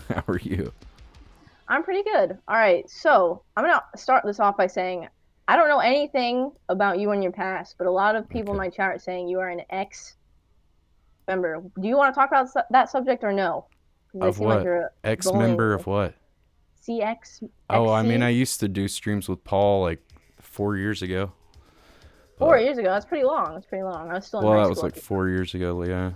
How are you? I'm pretty good. All right, so I'm gonna start this off by saying I don't know anything about you and your past, but a lot of people in Okay. my chat are saying you are an ex member. Do you want to talk about that subject or no? Because they Of seem like what? you're Ex-member bullying me. of what? CX, Oh, I mean, I XC, used to do streams with Paul like 4 years ago. four But, years ago. That's pretty long. That's pretty long. I was still in well, high that was school at like the four time. years ago, yeah.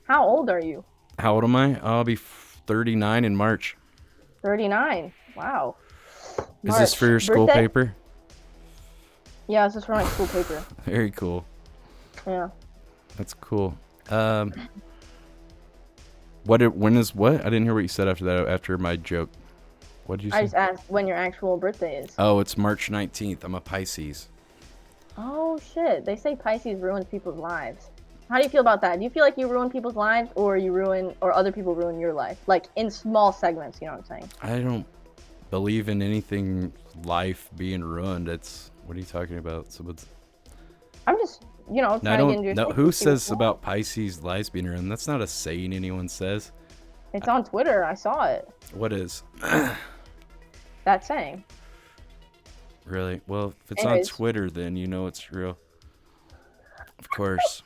How old are you? How old am I? I'll be 39 in March. 39. Wow. Is this for March. your school Birthday? paper? Yeah, this is for my school paper. Very cool. Yeah. That's cool. Um, when is what? I didn't hear what you said after that, after my joke. What did you I say? just asked when your actual birthday is. Oh, it's March 19th. I'm a Pisces. Oh shit. They say Pisces ruins people's lives. How do you feel about that? Do you feel like you ruin people's lives or you ruin or other people ruin your life? Like in small segments, you know what I'm saying? I don't believe in anything life being ruined. It's what are you talking about? So it's I'm just, no, I trying to get don't into your know take who and see what's says going on. about Pisces lives being ruined. That's not a saying anyone says. It's on Twitter. I saw it. What is That saying. really? Well, if it's on Anyways, Twitter, then you know it's real. Of course.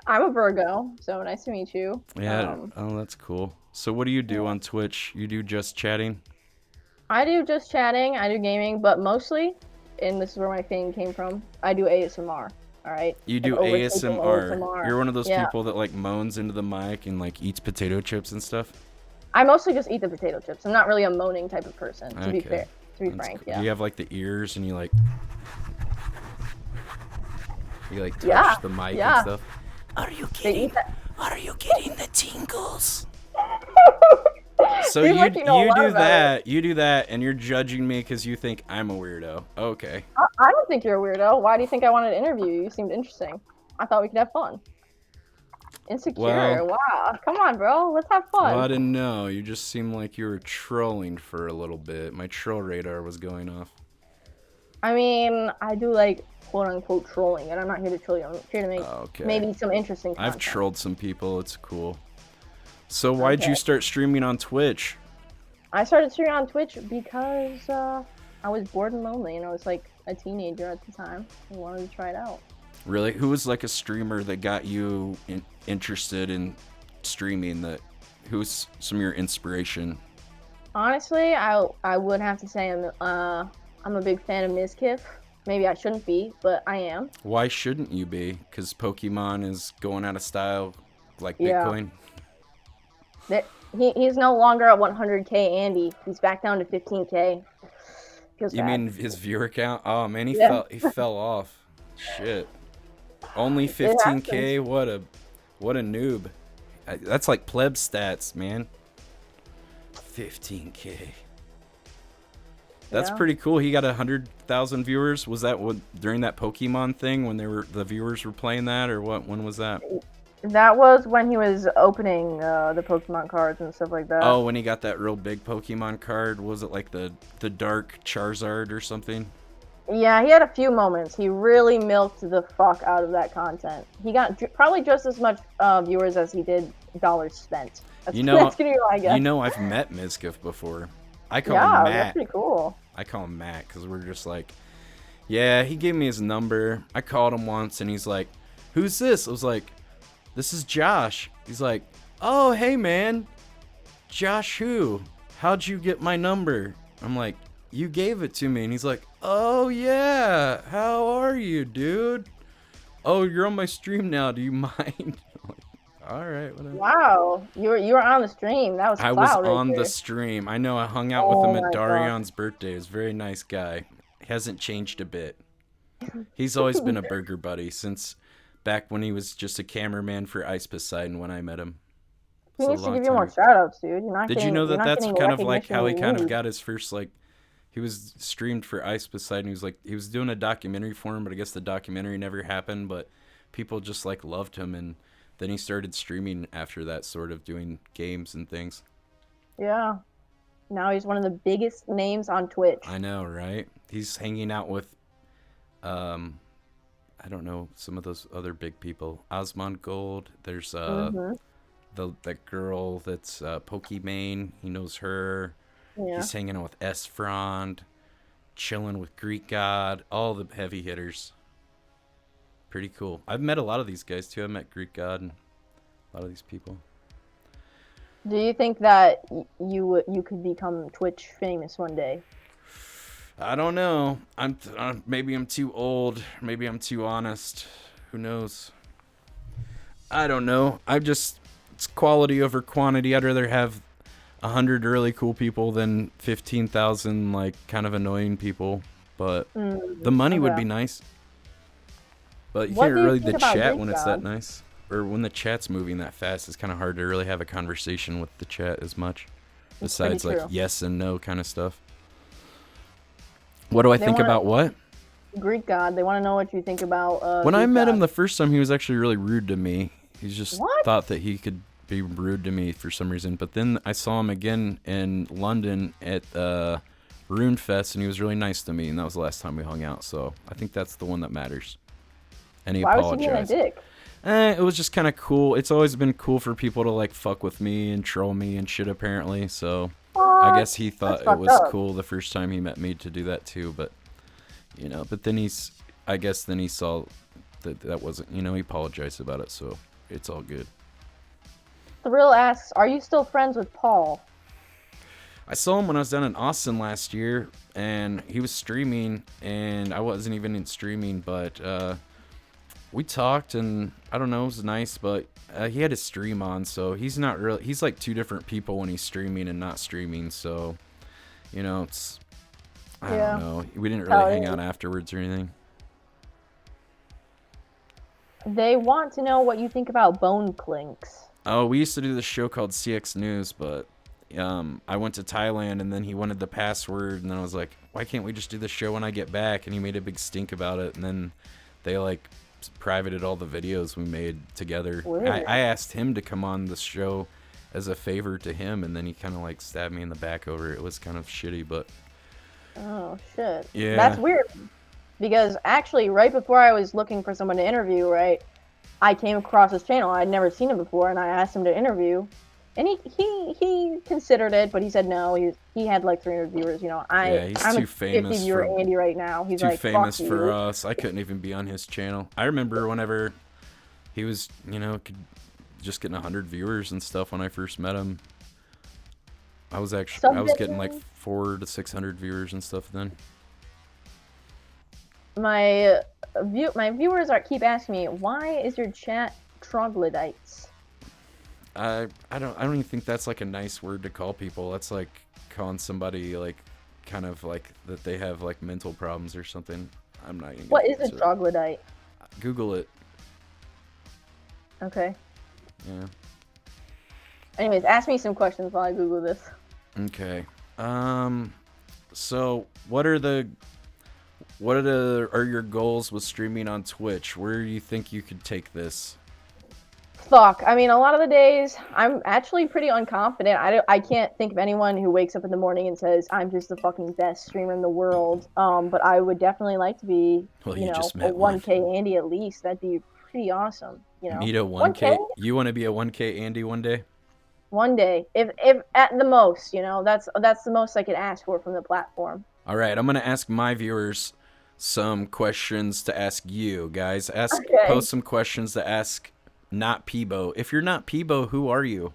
I'm a Virgo, so nice to meet you. Yeah. Oh, that's cool. So what do you do Yeah. on Twitch? You do just chatting? I do just chatting, I do gaming, but mostly, and this is where my fame came from, I do ASMR. All right, You like do overtaking ASMR. ASMR. You're one of those Yeah, people that like moans into the mic and like eats potato chips and stuff. I mostly just eat the potato chips. I'm not really a moaning type of person, to be Okay. fair. To be That's frank, cool. Do yeah. you have like the ears and you like Yeah, touch the mic and yeah. stuff? Are you They eat kidding? that. Are you getting the tingles? So Seems like you know a lot about it. you do that, and you're judging me because you think I'm a weirdo. Okay. I don't think you're a weirdo. Why do you think I wanted to interview you? You seemed interesting. I thought we could have fun. Well, Insecure. Wow. Come on, bro. Let's have well, I fun. didn't know. You just seemed like you were trolling for a little bit. My troll radar was going off. I mean, I do like quote unquote trolling, and I'm not here to troll you. I'm here to make Okay. maybe some interesting I've content. trolled some people. It's cool. So why'd you Okay. start streaming on Twitch? I started streaming on Twitch because I was bored and lonely, and I was like a teenager at the time. I wanted to try it out. Really? Who was like a streamer that got you interested in streaming? Who's some of your inspiration? Honestly, I would have to say I'm a big fan of Mizkif. Maybe I shouldn't be, but I am. Why shouldn't you be? Because Pokemon is going out of style like Yeah. Bitcoin? He's no longer at 100K Andy. He's back down to 15K. Feels You bad. mean his viewer count? Oh man, Yeah, he fell off. Shit. Only it happens. 15K? What a noob. That's like pleb stats, man. 15K. That's Yeah. pretty cool. He got 100,000 viewers. Was that what during that Pokemon thing when the viewers were playing that, or what? When was that? That was when he was opening the Pokemon cards and stuff like that. Oh, when he got that real big Pokemon card. Was it like the Dark Charizard or something? Yeah, he had a few moments. He really milked the fuck out of that content. He got probably just as much viewers as he did dollars spent. That's You know, that's gonna be my guess. I've met Mizkif before. I call him Yeah, that's Matt. pretty cool. I call him Matt because we're just like, yeah. He gave me his number. I called him once, and he's like, "Who's this?" I was like, "This is Josh." He's like, "Oh, hey man, Josh who? How'd you get my number?" I'm like, "You gave it to me." And he's like, "Oh yeah, how are you, dude? Oh, you're on my stream now. Do you mind?" I'm like, all right, whatever. Wow, you were on the stream. That was I was clout right on the there. stream. I know. I hung out with him Oh at my god. Darion's birthday. He was a very nice guy. Hasn't changed a bit. He's always been a burger buddy since back when he was just a cameraman for Ice Poseidon when I met him. He It's a needs to long give you more time. shout outs, dude. Did you know You're that not that's getting the kind of like recognition how he you kind of need. got his first like he was streamed for Ice Poseidon. He was like he was doing a documentary for him, but I guess the documentary never happened, but people just like loved him and then he started streaming after that sort of doing games and things. Yeah. Now he's one of the biggest names on Twitch. I know, right? He's hanging out with um I don't know some of those other big people. Osmond Gold. There's Mhm. that girl that's Pokimane. He knows her. Yeah. He's hanging out with Esfrond, chilling with Greek God, all the heavy hitters. Pretty cool. I've met a lot of these guys too. I met Greek God and a lot of these people. Do you think that you could become Twitch famous one day? I don't know. Maybe I'm too old. Maybe I'm too honest. Who knows? I don't know. It's quality over quantity. I'd rather have 100 really cool people than 15,000 like kind of annoying people. But the money would be nice. But you can't really the chat when it's that nice. Or when the chat's moving that fast, it's kind of hard to really have a conversation with the chat as much. Besides like yes and no kind of stuff. What do I think about what? Greek God. They want to know what you think about when I met him the first time, he was actually really rude to me. He just thought that he could be rude to me for some reason. But then I saw him again in London at Rune Fest, and he was really nice to me, and that was the last time we hung out. So I think that's the one that matters. And he apologized. Why was he being a dick? It was just kind of cool. It's always been cool for people to like fuck with me and troll me and shit apparently. So I guess he thought it was cool the first time he met me to do that too. But you know, but then he saw that wasn't, you know, he apologized about it. So it's all good. Thrill asks, are you still friends with Paul? I saw him when I was down in Austin last year, and he was streaming, and I wasn't even in streaming, but we talked, and I don't know, it was nice, but he had his stream on, so he's not really, he's like two different people when he's streaming and not streaming, so, you know, it's, I don't know, we didn't really hang out afterwards or anything. They want to know what you think about Bone Clinks. Oh, we used to do this show called CX News, but I went to Thailand, and then he wanted the password, and then I was like, why can't we just do the show when I get back? And he made a big stink about it, and then they like privated all the videos we made together. I asked him to come on the show as a favor to him, and then he kind of like stabbed me in the back over it. It was kind of shitty, but oh shit, yeah, that's weird, because actually right before I was looking for someone to interview, right, I came across his channel. I'd never seen him before, and I asked him to interview, and he considered it, but he said no. He had like 300 viewers. You know, he's I'm too a famous 50 viewer Andy right now. He's too like famous fuck for you. us. I couldn't even be on his channel. I remember whenever he was, you know, just getting 100 viewers and stuff when I first met him. I was getting like 400 to 600 viewers and stuff then. My viewers keep asking me, why is your chat troglodytes? I don't even think that's like a nice word to call people. That's like calling somebody like kind of like that they have like mental problems or something. I'm not even. What is a troglodyte? Google it. Okay. Yeah. Anyways, ask me some questions while I Google this. Okay. So what are your goals with streaming on Twitch? Where do you think you could take this? Fuck. I mean, a lot of the days, I'm actually pretty unconfident. I can't think of anyone who wakes up in the morning and says, I'm just the fucking best streamer in the world. But I would definitely like to be, you know, a 1K Andy at least. That'd be pretty awesome. You know, meet a 1K? You want to be a 1K Andy one day? One day. If at the most, you know, that's the most I could ask for from the platform. All right, I'm going to ask my viewers some questions to ask you, guys. Post some questions to ask Not Peebo. If you're not Peebo, who are you?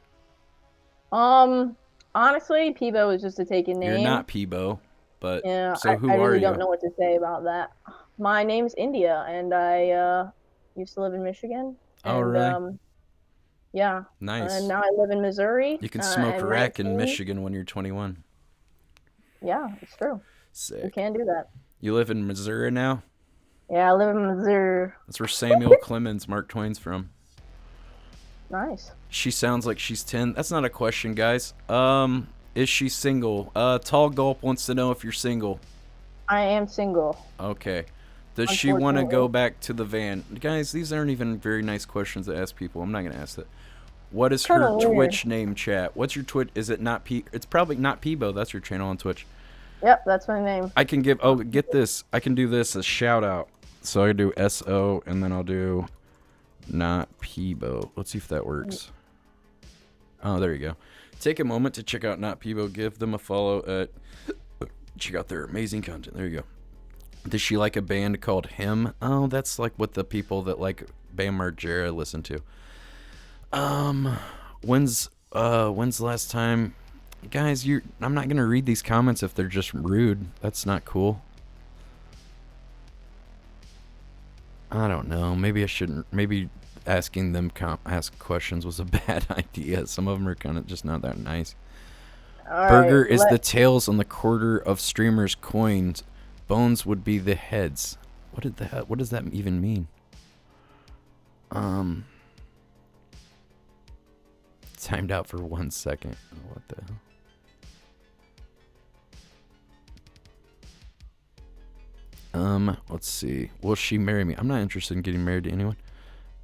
Honestly, Peebo is just a taken name. You're not Peebo, but yeah, so who I are really you? don't know what to say about that. My name's India, and I used to live in Michigan. Oh, really? Yeah. Nice. And now I live in Missouri. You can smoke rec in Michigan when you're 21. Yeah, it's true. Sick. You can do that. You live in Missouri now? Yeah, I live in Missouri. That's where Samuel Clemens, Mark Twain's from. Nice. She sounds like she's 10. That's not a question, guys. Is she single? Tall Gulp wants to know if you're single. I am single. Okay. Does she want to go back to the van? Guys, these aren't even very nice questions to ask people. I'm not going to ask that. What is her Twitch name, chat? What's your Twitch? Is it not P? It's probably not Peebo. That's your channel on Twitch. Yep, that's my name. I can give, get this. I can do this as shout out. So I do SO and then I'll do not Peebo. Let's see if that works. Oh, there you go. Take a moment to check out Not Peebo. Give them a follow at... Check out their amazing content. There you go. Does she like a band called Him? Oh, that's like what the people that like Bam Margera listen to. When's the last time... Guys, I'm not going to read these comments if they're just rude. That's not cool. I don't know. Maybe I shouldn't... Maybe asking them ask questions was a bad idea. Some of them are kind of just not that nice. Burger is the tails on the quarter of streamers' coins. Bones would be the heads. What does that even mean? Timed out for 1 second. What the hell? Let's see. Will she marry me? I'm not interested in getting married to anyone.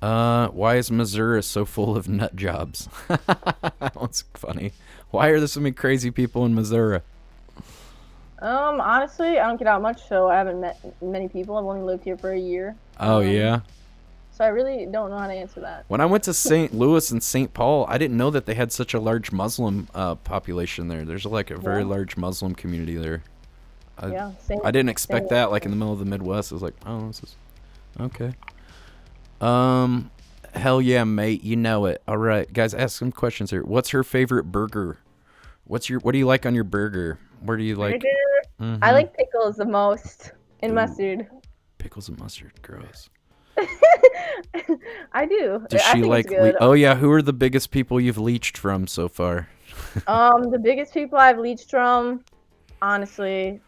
Why is Missouri so full of nut jobs? That's funny. Why are there so many crazy people in Missouri? Honestly, I don't get out much, so I haven't met many people. I've only lived here for a year. Oh, yeah? So I really don't know how to answer that. When I went to St. Louis and St. Paul, I didn't know that they had such a large Muslim population there. There's like a very large Muslim community there. I didn't expect that, like in the middle of the Midwest. I was like, oh, this is... Okay. Hell yeah, mate. You know it. All right, guys, ask some questions here. What's her favorite burger? What do you like on your burger? Where do you like? Mm-hmm. I like pickles the most and mustard. Pickles and mustard, gross. I do. Does she like? Oh yeah, who are the biggest people you've leached from so far? The biggest people I've leached from, honestly,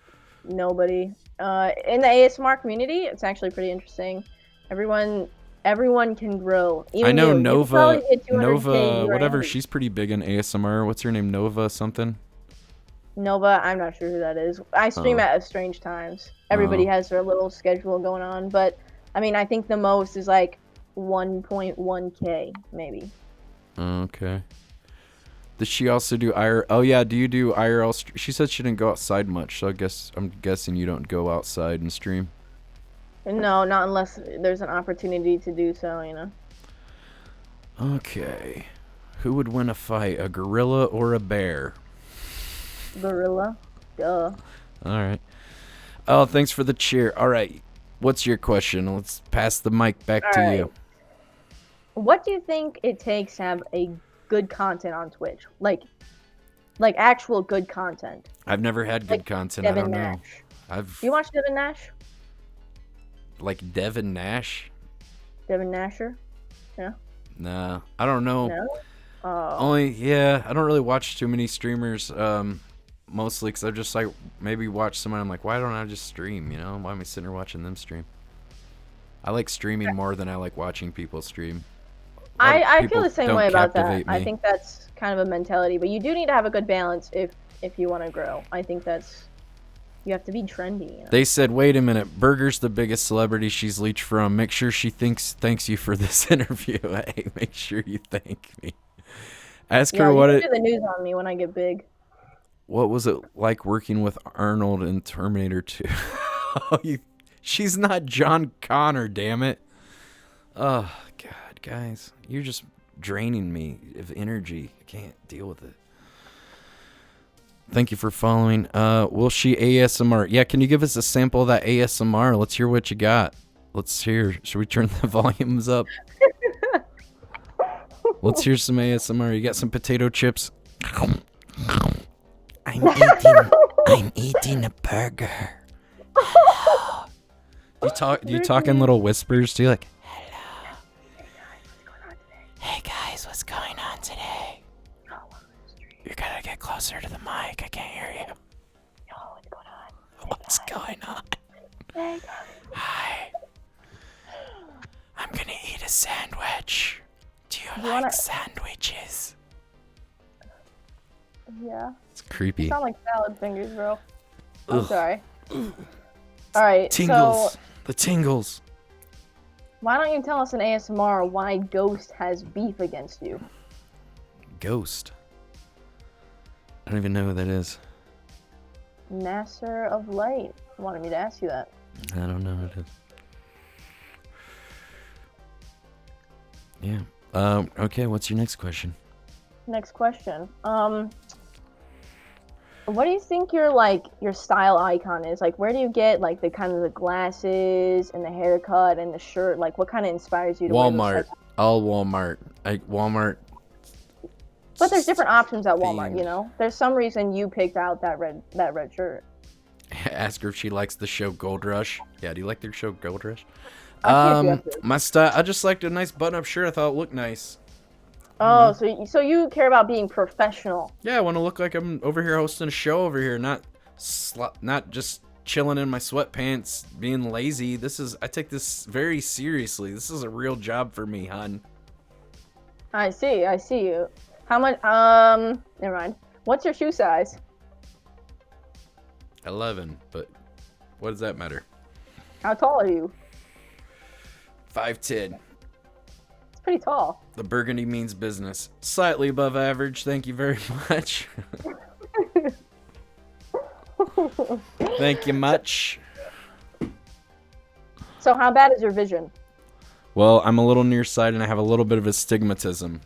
nobody. In the ASMR community, it's actually pretty interesting. Everyone can grow. Even I know you. Nova, Nova, whatever. She's pretty big in ASMR. What's her name? Nova something? Nova, I'm not sure who that is. I stream at strange times. Everybody has their little schedule going on, but I mean, I think the most is like 1.1K, maybe. Okay. Does she also do IRL? Oh yeah, do you do IRL? She said she didn't go outside much, so I'm guessing you don't go outside and stream. No, not unless there's an opportunity to do so, you know. Okay. Who would win a fight, a gorilla or a bear? Gorilla. Duh. All right. Oh, thanks for the cheer. All right. What's your question? Let's pass the mic back to you. What do you think it takes to have a good content on Twitch? Like actual good content. I've never had good content. Devin I don't Nash. know. You watch Devin Nash? Like Devin Nash? Devin Nasher? Yeah. Nah, I don't know. No? I don't really watch too many streamers. Mostly because I just like maybe watch someone. I'm like, why don't I just stream? You know, why am I sitting here watching them stream? I like streaming more than I like watching people stream. I feel the same way about that. Me. I think that's kind of a mentality, but you do need to have a good balance if you want to grow. I think you have to be trendy. You know? They said, wait a minute, Burger's the biggest celebrity she's leached from. Make sure she thanks you for this interview. Hey, make sure you thank me. Ask her what do the news on me when I get big. What was it like working with Arnold in Terminator 2? She's not John Connor, damn it. Oh, God, guys. You're just draining me of energy. I can't deal with it. Thank you for following. Will she ASMR? Yeah, can you give us a sample of that ASMR? Let's hear what you got. Let's hear. Should we turn the volumes up? Let's hear some ASMR. You got some potato chips? I'm eating a burger. Hello. Do you talk in little whispers? Do you like, hello? Hey guys, what's going on today? You gotta get closer to the mic. I can't hear you. What's going on? Hey guys. Hi. I'm gonna eat a sandwich. Do you like sandwiches? Yeah. It's creepy. You sound like salad fingers, bro. I'm sorry. Alright, tingles. so... The tingles. Why don't you tell us in ASMR why Ghost has beef against you? Ghost? I don't even know who that is. Nasser of Light wanted me to ask you that. I don't know who it is. Yeah. Okay, what's your next question? Next question. What do you think your style icon is? Like, where do you get like the kind of the glasses and the haircut and the shirt? Like, what kind of inspires you to wear those Walmart. types All Walmart. Walmart. But there's different options at Walmart, themed. you know? There's some reason you picked out that red shirt. Ask her if she likes the show Gold Rush. Yeah, do you like their show Gold Rush? I see if you have to. My style, I just liked a nice button-up shirt. I thought it looked nice. Oh, so you care about being professional. Yeah, I want to look like I'm over here hosting a show over here, not just chilling in my sweatpants, being lazy. I take this very seriously. This is a real job for me, hon. I see you. How much, never mind. What's your shoe size? 11, but what does that matter? How tall are you? 5'10". It's pretty tall. The burgundy means business. Slightly above average, thank you very much. Thank you much. So how bad is your vision? Well, I'm a little nearsighted and I have a little bit of astigmatism.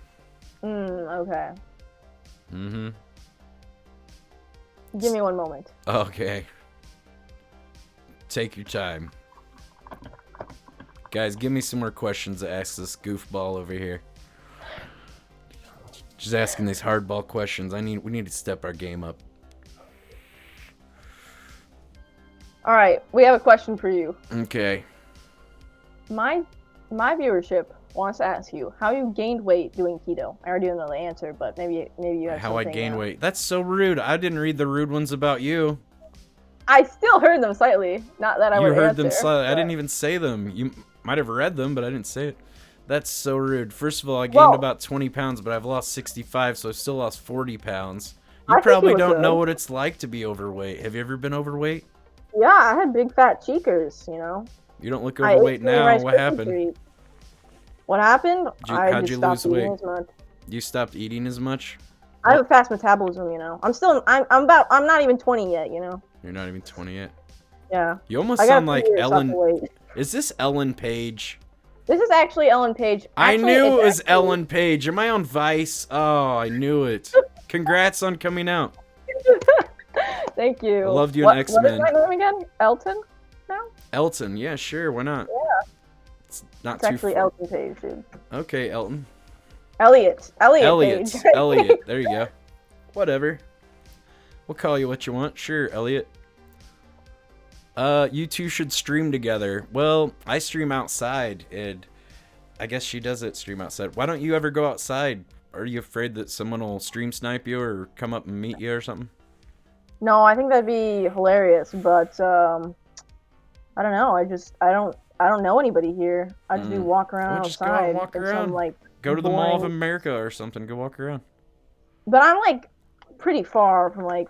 Okay. Mm-hmm. Give me one moment. Okay. Take your time. Guys, give me some more questions to ask this goofball over here. Just asking these hardball questions. We need to step our game up. All right, we have a question for you. Okay. My viewership wants to ask you how you gained weight doing keto. I already know the answer, but maybe you have How I something, gained weight. That's so rude. I didn't read the rude ones about you. I still heard them slightly. Not that I would You heard answer, them slightly. I but- didn't even say them. You might have read them, but I didn't say it. That's so rude. First of all, I gained about 20 pounds, but I've lost 65, so I've still lost 40 pounds. You I think probably you look don't know good. what it's like to be overweight. Have you ever been overweight? Yeah, I had big fat cheekers, you know. You don't look I ate overweight too many now. Rice What Krispie happened? treats. What happened? I how'd just you stopped lose eating weight? as much. You stopped eating as much? I have a fast metabolism, you know. I'm not even 20 yet, you know. You're not even 20 yet. Yeah. You almost I got sound a like few years off Ellen. the weight. Is this Ellen Page? This is actually Ellen Page. I Actually, knew it it's was actually- Ellen Page. Am I on Vice? Oh, I knew it. Congrats on coming out. Thank you. I loved you in What X-Men. is my name again? Elton? No? Elton, yeah, sure, why not? Yeah. It's not It's too actually far. Elton Page, dude. Okay, Elton. Elliot Elliot. Page. Elliot. There you go. Whatever. We'll call you what you want. Sure, Elliot. You two should stream together. Well, I stream outside, and I guess she doesn't stream outside. Why don't you ever go outside? Are you afraid that someone will stream snipe you or come up and meet you or something? No, I think that'd be hilarious, but I don't know. I don't know anybody here. I just do walk around Well, just go out and outside. walk in around. Some, like, Go to the Mall of boring- America or something. Go walk around. But I'm like pretty far from like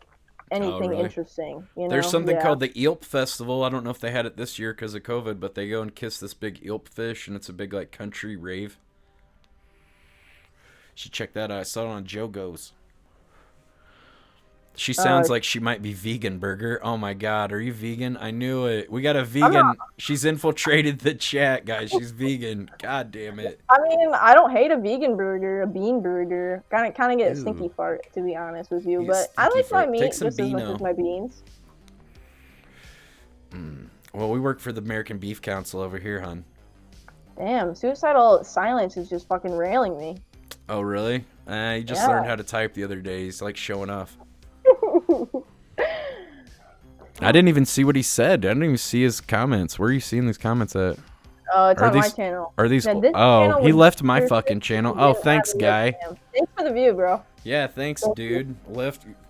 anything really? interesting. You know? There's something Yeah. called the Eelp Festival. I don't know if they had it this year because of COVID, but they go and kiss this big Eelp fish, and it's a big like country rave. You should check that out. I saw it on Joe Goes. She sounds like she might be vegan, Burger. Oh my God, are you vegan? I knew it. We got a vegan. She's infiltrated the chat, guys. She's vegan. God damn it. I mean, I don't hate a vegan burger, a bean burger. Kind of get a stinky Ew. fart, to be honest with you. You But I stinky like my fart. meat Take just some as much Beano. as my beans. Well, we work for the American Beef Council over here, hon. Damn, suicidal silence is just fucking railing me. Oh, really? You just Yeah. learned how to type the other day. He's like showing off. I didn't even see what he said. I didn't even see his comments. Where are you seeing these comments at? It's Are on my these- channel. Are these? Yeah, this Oh, channel he was left my your fucking first channel. video Oh, out thanks, of guy. Instagram. Thanks for the view, bro. Yeah, thanks, dude.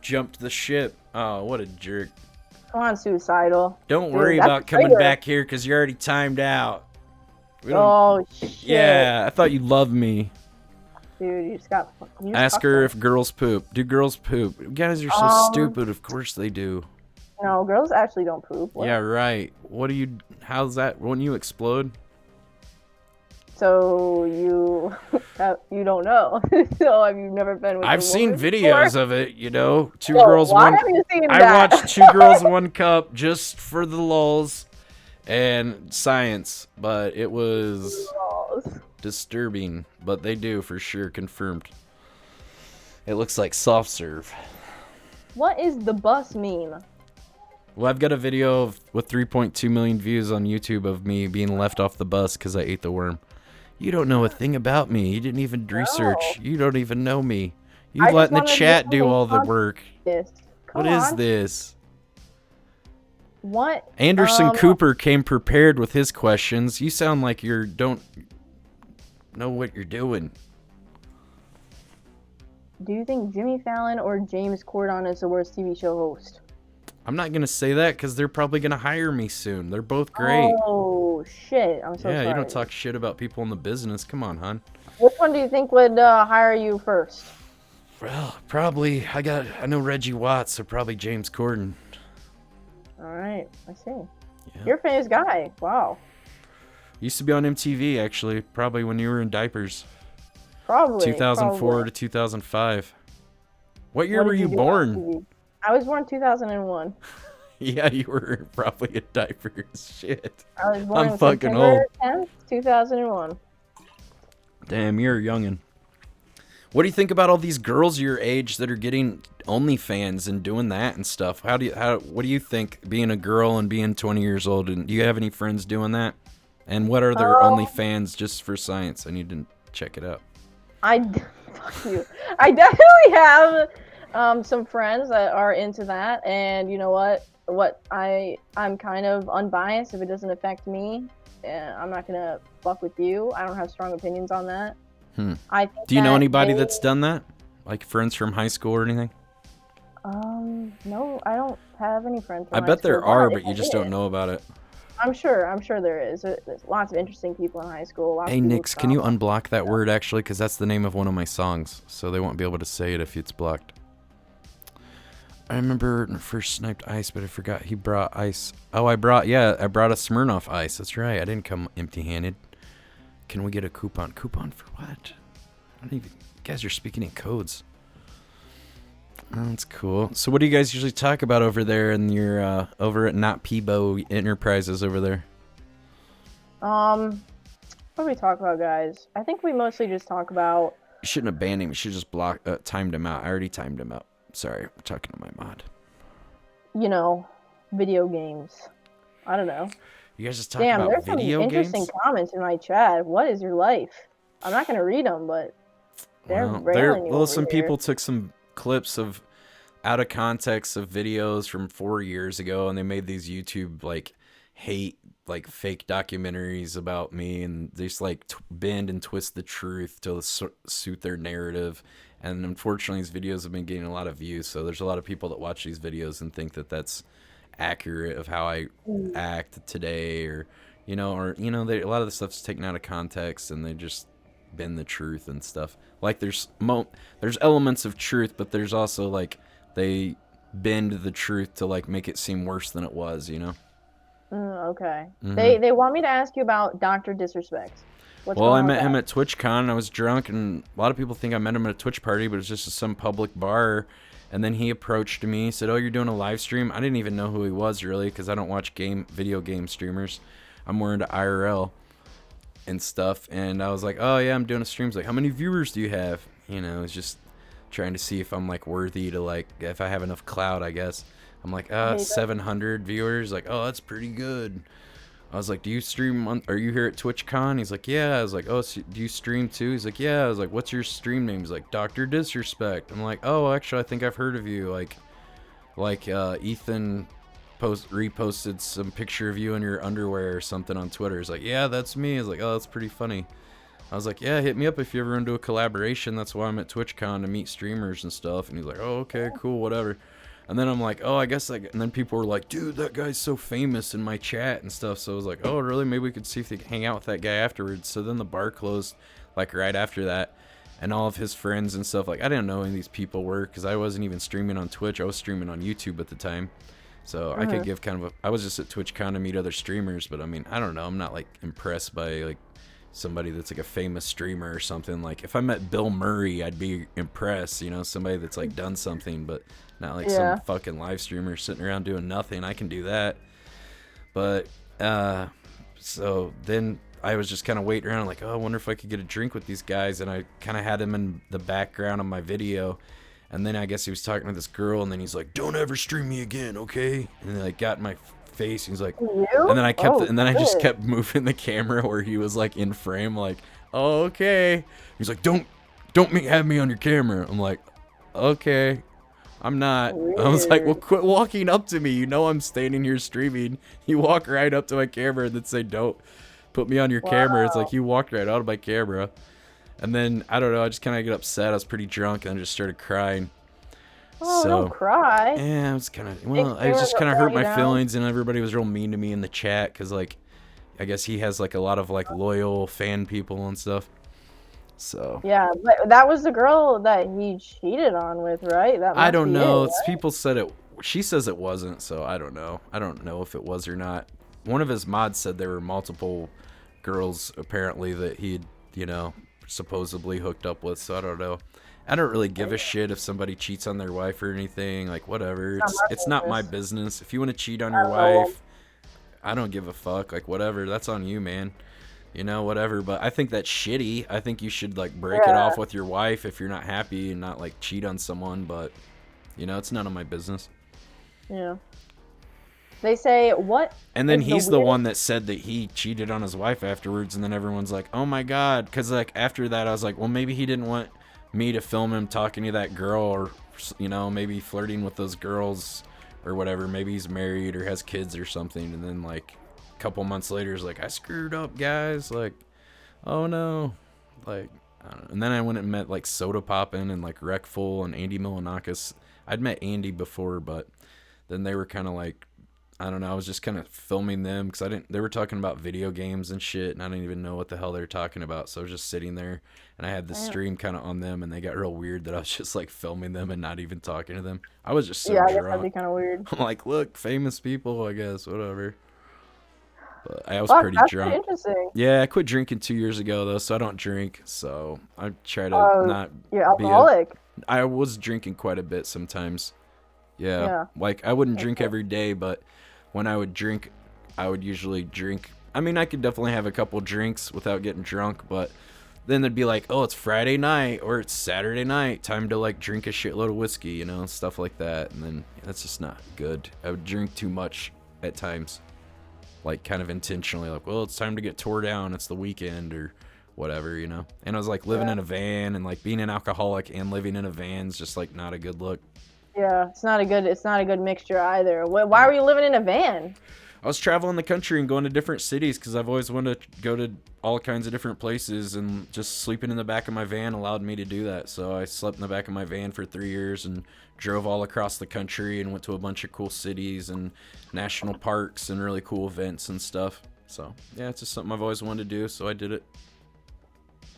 Jumped the ship. Oh, what a jerk. Come on, suicidal. Don't Dude, worry that's about a coming traitor. back here because you're already timed out. We don't- Oh shit. yeah, I thought you loved me. Dude, you just got. You just Ask fucked her up. if girls poop. Do girls poop? You guys are so stupid. Of course they do. No, girls actually don't poop. What? Yeah, right. What do you? How's that? Won't you explode? So you you don't know. So have you never been with? I've a seen woman videos before? of it. You know, two So girls, why one. have you seen I that? watched Two Girls, One Cup just for the lulz and science, but it was Balls. disturbing. But they do for sure, confirmed. It looks like soft serve. What is the bus meme? Well, I've got a video with 3.2 million views on YouTube of me being left off the bus because I ate the worm. You don't know a thing about me. You didn't even research. You don't even know me. You I letting the just wanted chat to do all the work. Come What is on. this? What? Anderson Cooper came prepared with his questions. You sound like you don't know what you're doing. Do you think Jimmy Fallon or James Corden is the worst TV show host? I'm not going to say that because they're probably going to hire me soon. They're both great. Oh, shit. I'm so sorry. Yeah, you don't talk shit about people in the business. Come on, hon. Which one do you think would hire you first? Well, probably, I know Reggie Watts, so probably James Corden. Alright, I see. Yeah. You're a famous guy. Wow. Used to be on MTV, actually, probably when you were in diapers. Probably. 2004 to 2005. What year were you born? I was born 2001. Yeah, you were probably in diapers. Shit. I was born I'm fucking old. 10th, 2001. Damn, you're a youngin'. What do you think about all these girls your age that are getting OnlyFans and doing that and stuff? What do you think being a girl and being 20 years old? And do you have any friends doing that? And what are their OnlyFans just for science? I need to check it out. Fuck you. I definitely have some friends that are into that, and you know what? I'm kind of unbiased. If it doesn't affect me, I'm not gonna fuck with you. I don't have strong opinions on that. Do you know anybody that's done that? Like friends from high school or anything? No, I don't have any friends from I high bet there school, are, but you just don't know about it. I'm sure there is. There's lots of interesting people in high school. Hey, Nix, can you unblock that word, actually? Because that's the name of one of my songs, so they won't be able to say it if it's blocked. I remember when I first sniped Ice, but I forgot he brought Ice. Oh, I brought a Smirnoff Ice. That's right. I didn't come empty-handed. Can we get a coupon? Coupon for what? I don't even... You guys are speaking in codes. Oh, that's cool. So what do you guys usually talk about over there in your, over at Not Peebo Enterprises over there? What do we talk about, guys? I think we mostly just talk about... You shouldn't have banned him. You should just timed him out. I already timed him out. Sorry, we're talking to my mod. You know, video games. I don't know. You guys just talking about video games? Damn, there's some interesting comments in my chat. What is your life? I'm not going to read them, but they're railing you over some here. People took some clips of out of context of videos from 4 years ago, and they made these YouTube like hate like fake documentaries about me, and they just like bend and twist the truth to suit their narrative. And unfortunately, these videos have been getting a lot of views, so there's a lot of people that watch these videos and think that that's accurate of how I act today, or a lot of the stuff's taken out of context, and they just bend the truth and stuff. Like there's elements of truth, but there's also like they bend the truth to like make it seem worse than it was, you know? Okay. Mm-hmm. They want me to ask you about Dr. Disrespect. Well, I met him at Twitchcon. I was drunk, and a lot of people think I met him at a Twitch party, but it was just some public bar. And then he approached me, said, "Oh, you're doing a live stream?" I didn't even know who he was, really, because I don't watch video game streamers. I'm more into IRL and stuff. And I was like, "Oh, yeah, I'm doing a stream." He's like, "How many viewers do you have?" You know, it's just trying to see if I'm, like, worthy to, like, if I have enough clout, I guess. I'm like, 700 viewers. Like, oh, that's pretty good. I was like, do you stream are you here at TwitchCon? He's like, yeah. I was like, oh, so do you stream too? He's like, yeah. I was like, what's your stream name? He's like, Dr. Disrespect. I'm like, oh, actually, I think I've heard of you. Like Ethan reposted some picture of you in your underwear or something on Twitter. He's like, yeah, that's me. I was like, oh, that's pretty funny. I was like, yeah, hit me up if you ever want to do a collaboration. That's why I'm at TwitchCon, to meet streamers and stuff. And he's like, oh, okay, cool, whatever. And then I'm like, oh, I guess and then people were like, dude, that guy's so famous in my chat and stuff. So I was like, oh, really? Maybe we could see if they can hang out with that guy afterwards. So then the bar closed, like, right after that. And all of his friends and stuff, like, I didn't know who these people were because I wasn't even streaming on Twitch. I was streaming on YouTube at the time. So I could give kind of I was just at TwitchCon to meet other streamers. But, I mean, I don't know. I'm not, like, impressed by, like, somebody that's, like, a famous streamer or something. Like, if I met Bill Murray, I'd be impressed, you know, somebody that's, like, done something. But not like some fucking live streamer sitting around doing nothing. I can do that. But, so then I was just kind of waiting around like, oh, I wonder if I could get a drink with these guys. And I kind of had him in the background of my video. And then I guess he was talking to this girl, and then he's like, don't ever stream me again, okay? And then like got in my face. He's like, and then I just kept moving the camera where he was like in frame, like, oh, okay. He's like, don't have me on your camera. I'm like, okay, I'm not. Weird. I was like, well, quit walking up to me. You know I'm standing here streaming. You walk right up to my camera and then say, don't put me on your camera. It's like you walked right out of my camera. And then, I don't know, I just kind of get upset. I was pretty drunk and I just started crying. Oh, don't cry. Yeah, I was kind of, well, I just kind of hurt my feelings, and everybody was real mean to me in the chat because, like, I guess he has, like, a lot of, like, loyal fan people and stuff. So. Yeah, but that was the girl that he cheated on with, right? I don't know. Right? People said it. She says it wasn't, so I don't know. I don't know if it was or not. One of his mods said there were multiple girls, apparently, that he'd, you know, supposedly hooked up with, so I don't know. I don't really give a shit if somebody cheats on their wife or anything, like whatever. It's not my business. If you want to cheat on your wife, I don't give a fuck, like whatever, that's on you, man. You know, whatever. But I think that's shitty. I think you should like break it off with your wife if you're not happy and not like cheat on someone, but you know, it's none of my business. Yeah. They say, what? And then he's the one that said that he cheated on his wife afterwards, and then everyone's like, oh my god, because like after that I was like, well, maybe he didn't want me to film him talking to that girl, or you know, maybe flirting with those girls or whatever. Maybe he's married or has kids or something. And then like a couple months later he's like, I screwed up, guys, like, oh no, like, I don't know. And then I went and met like Soda Poppin' and like Wreckful and Andy Milanakis. I'd met Andy before, but then they were kind of like, I don't know, I was just kind of filming them because they were talking about video games and shit, and I didn't even know what the hell they were talking about. So I was just sitting there, and I had the stream kind of on them, and they got real weird that I was just like filming them and not even talking to them. I was just so drunk. I guess that'd be kind of weird. I'm like, look, famous people, I guess, whatever. But I was pretty drunk. Pretty interesting. Yeah, I quit drinking 2 years ago though, so I don't drink. So I try to not. You're alcoholic. I was drinking quite a bit sometimes. Yeah. Like I wouldn't drink every day, but when I would drink, I would usually drink. I mean, I could definitely have a couple drinks without getting drunk, but then they'd be like, oh, it's Friday night or it's Saturday night, time to like drink a shitload of whiskey, you know, stuff like that. And then that's just not good. I would drink too much at times, like kind of intentionally, like, well, it's time to get tore down, it's the weekend or whatever, you know. And I was like living in a van, and like being an alcoholic and living in a van is just like not a good look. Yeah, it's not a good mixture either. Why were you living in a van? I was traveling the country and going to different cities because I've always wanted to go to all kinds of different places, and just sleeping in the back of my van allowed me to do that. So I slept in the back of my van for 3 years and drove all across the country and went to a bunch of cool cities and national parks and really cool events and stuff. So yeah, it's just something I've always wanted to do, so I did it.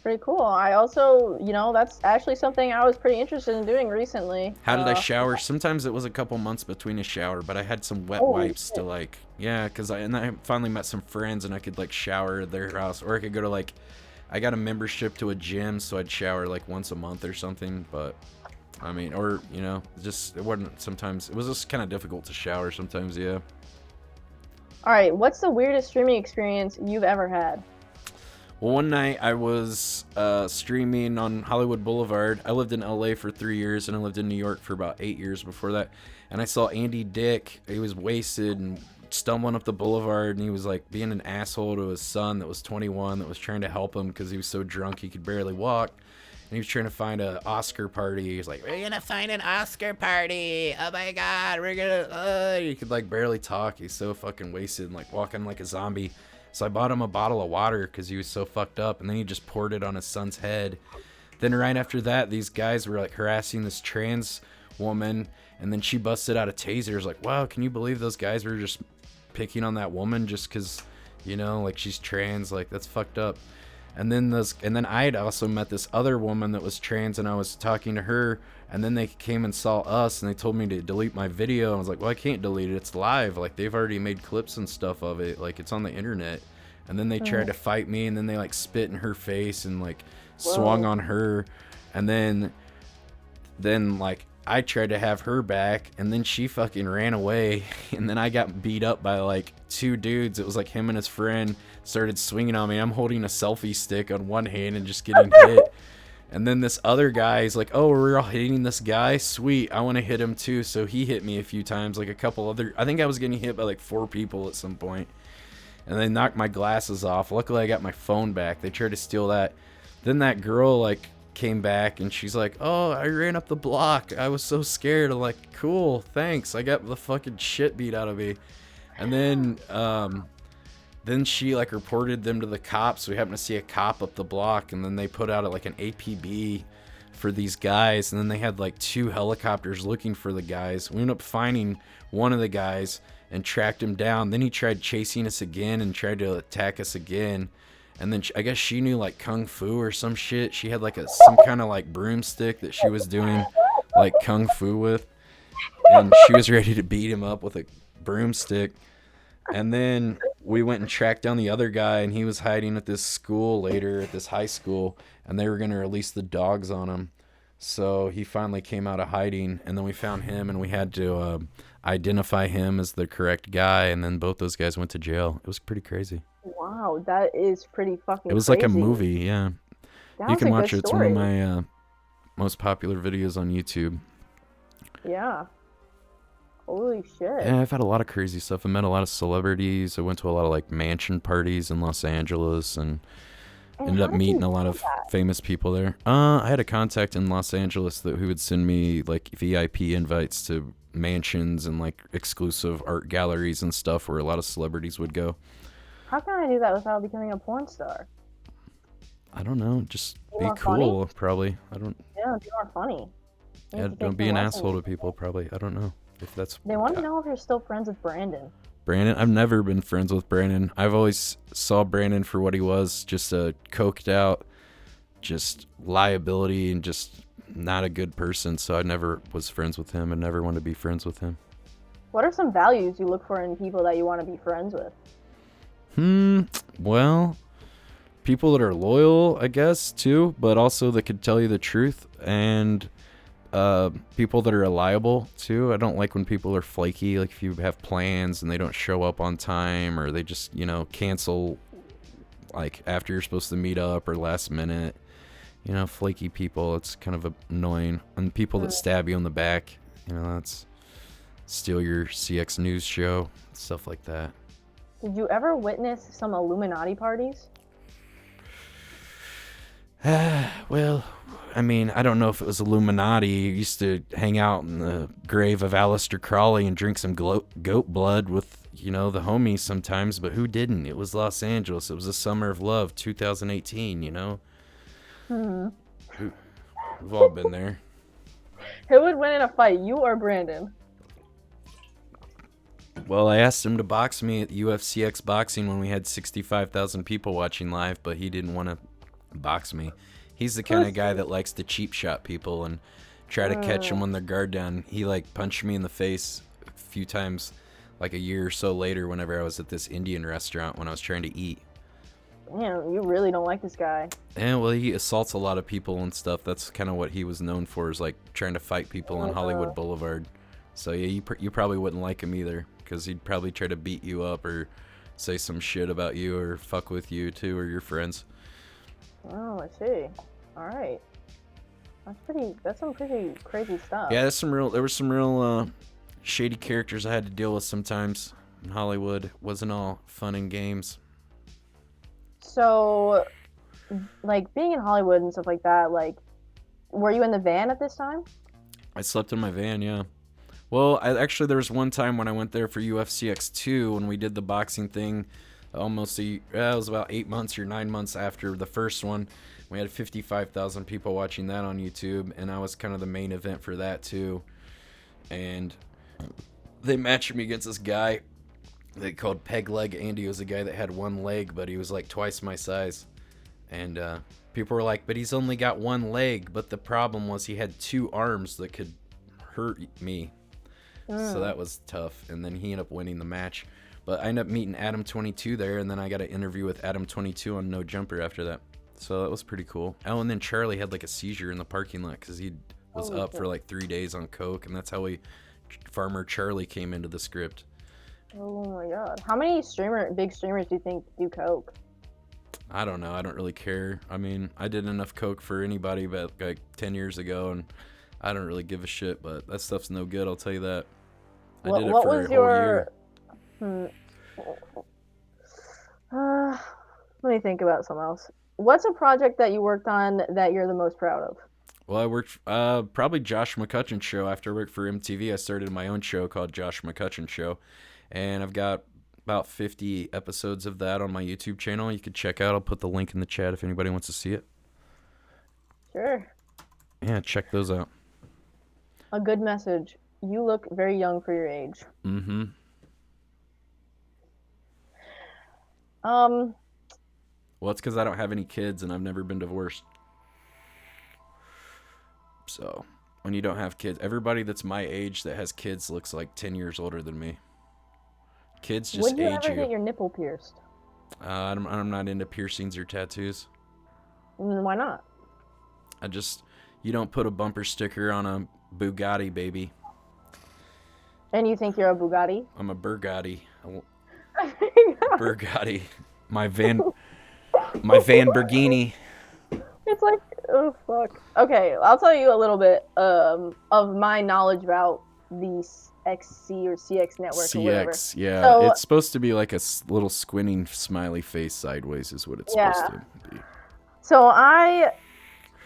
Pretty cool. I also, you know, that's actually something I was pretty interested in doing recently. How did I shower? Sometimes it was a couple months between a shower, but I had some wet wipes to like, yeah, because I finally met some friends and I could like shower at their house, or I could go to like, I got a membership to a gym, so I'd shower like once a month or something. But I mean, or you know, just it wasn't. Sometimes it was just kind of difficult to shower. Sometimes, yeah. All right, what's the weirdest streaming experience you've ever had? Well, one night I was streaming on Hollywood Boulevard. I lived in LA for 3 years, and I lived in New York for about 8 years before that. And I saw Andy Dick. He was wasted and stumbling up the boulevard, and he was like being an asshole to his son that was 21 that was trying to help him because he was so drunk he could barely walk. And he was trying to find an Oscar party. He was like, we're going to find an Oscar party. Oh my God, we're going to... He could like barely talk. He's so fucking wasted and like walking like a zombie. So I bought him a bottle of water because he was so fucked up, and then he just poured it on his son's head. Then right after that, these guys were like harassing this trans woman, and then she busted out a taser. Like, wow, can you believe those guys were just picking on that woman just because, you know, like she's trans? Like, that's fucked up. And then I had also met this other woman that was trans, and I was talking to her, and then they came and saw us, and they told me to delete my video. I was like, well, I can't delete it. It's live. Like, they've already made clips and stuff of it. Like, it's on the internet. And then they tried to fight me, and then they, like, spit in her face and, like, swung on her. And then like, I tried to have her back, and then she fucking ran away, and then I got beat up by like 2 dudes. It was like him and his friend started swinging on me. I'm holding a selfie stick on one hand and just getting hit. And then this other guy is like, oh, we're all hitting this guy? Sweet, I want to hit him too. So he hit me a few times, like a couple other... I think I was getting hit by like 4 people at some point. And they knocked my glasses off. Luckily, I got my phone back. They tried to steal that. Then that girl, like, came back and she's like, oh, I ran up the block. I was so scared. I'm like, cool, thanks. I got the fucking shit beat out of me. And then she like reported them to the cops. We happened to see a cop up the block, and then they put out like an APB for these guys, and then they had like 2 helicopters looking for the guys. We ended up finding one of the guys and tracked him down. Then he tried chasing us again and tried to attack us again. And then I guess she knew like kung fu or some shit. She had like some kind of like broomstick that she was doing like kung fu with, and she was ready to beat him up with a broomstick. And then we went and tracked down the other guy, and he was hiding at this school later, at this high school, and they were going to release the dogs on him. So he finally came out of hiding, and then we found him, and we had to identify him as the correct guy, and then both those guys went to jail. It was pretty crazy. Wow, that is pretty fucking It was crazy. like a movie, yeah. You can watch it. It's one of my most popular videos on YouTube. Yeah. Holy shit. Yeah, I've had a lot of crazy stuff. I met a lot of celebrities. I went to a lot of like mansion parties in Los Angeles, and ended up meeting a lot of famous people there. I had a contact in Los Angeles who would send me like VIP invites to mansions and like exclusive art galleries and stuff where a lot of celebrities would go. How can I do that without becoming a porn star? I don't know. Just be cool, funny? probably. I don't. Yeah, be more funny. Yeah, don't be an asshole to people, probably. I don't know if that's. They want to know if you're still friends with Brandon. Brandon, I've never been friends with Brandon. I've always saw Brandon for what he was, just a coked out, just liability, and just not a good person. So I never was friends with him and never wanted to be friends with him. What are some values you look for in people that you want to be friends with? Well, people that are loyal, I guess, too, but also that could tell you the truth, and people that are reliable too. I don't like when people are flaky, like if you have plans and they don't show up on time, or they just, cancel like after you're supposed to meet up or last minute. Flaky people, it's kind of annoying. And people that stab you in the back, that's steal your CX News show, stuff like that. Did you ever witness some Illuminati parties? Well, I mean, I don't know if it was Illuminati. You used to hang out in the grave of Aleister Crowley and drink some goat blood with, the homies sometimes, but who didn't? It was Los Angeles. It was the summer of love, 2018, We've all been there. Who would win in a fight, you or Brandon? Well, I asked him to box me at UFCX Boxing when we had 65,000 people watching live, but he didn't want to box me. He's the kind of guy that likes to cheap shot people and try to catch them when they're guard down. He punched me in the face a few times, like a year or so later, whenever I was at this Indian restaurant when I was trying to eat. Damn, you really don't like this guy. Yeah, well, he assaults a lot of people and stuff. That's kind of what he was known for, is trying to fight people on Hollywood Boulevard. So yeah, you probably wouldn't like him either, because he'd probably try to beat you up or say some shit about you or fuck with you too, or your friends. Oh, I see. All right. That's some pretty crazy stuff. Yeah, there were some real shady characters I had to deal with sometimes in Hollywood. It wasn't all fun and games. So, being in Hollywood and stuff like that, were you in the van at this time? I slept in my van, yeah. Well, there was one time when I went there for UFCX2 when we did the boxing thing. It was about 8 months or 9 months after the first one. We had 55,000 people watching that on YouTube, and I was kind of the main event for that too. And they matched me against this guy they called Peg Leg Andy. He was a guy that had one leg, but he was twice my size. And people were like, but he's only got one leg. But the problem was he had 2 arms that could hurt me. So that was tough. And then he ended up winning the match. But I ended up meeting Adam 22 there, and then I got an interview with Adam 22 on No Jumper after that. So that was pretty cool. Oh, and then Charlie had a seizure in the parking lot because he'd was Holy up shit. for like 3 days on coke, and that's how Farmer Charlie came into the script. Oh my god. How many big streamers do you think do coke? I don't know. I don't really care. I mean, I did enough coke for anybody but like 10 years ago, and I don't really give a shit, but that stuff's no good, I'll tell you that. I did it What for was a whole your year. let me think about something else. What's a project that you worked on that you're the most proud of? Well, I worked probably Josh McCutcheon's show. After I worked for MTV, I started my own show called Josh McCutcheon Show, and I've got about 50 episodes of that on my YouTube channel. You can check out. I'll put the link in the chat if anybody wants to see it. Sure. Yeah, check those out. A good message. You look very young for your age. Mm-hmm. Well, it's because I don't have any kids and I've never been divorced. So, when you don't have kids, everybody that's my age that has kids looks like 10 years older than me. Kids just Would you age ever you. get your nipple pierced? I'm not into piercings or tattoos. Why not? You don't put a bumper sticker on a Bugatti, baby. And you think you're a Bugatti? I'm a Burgatti. Burgatti. My Van Berghini. It's like, oh fuck. Okay, I'll tell you a little bit of my knowledge about the XC or CX network or whatever. CX, yeah. So, it's supposed to be like a little squinting smiley face sideways is what it's supposed to be. So I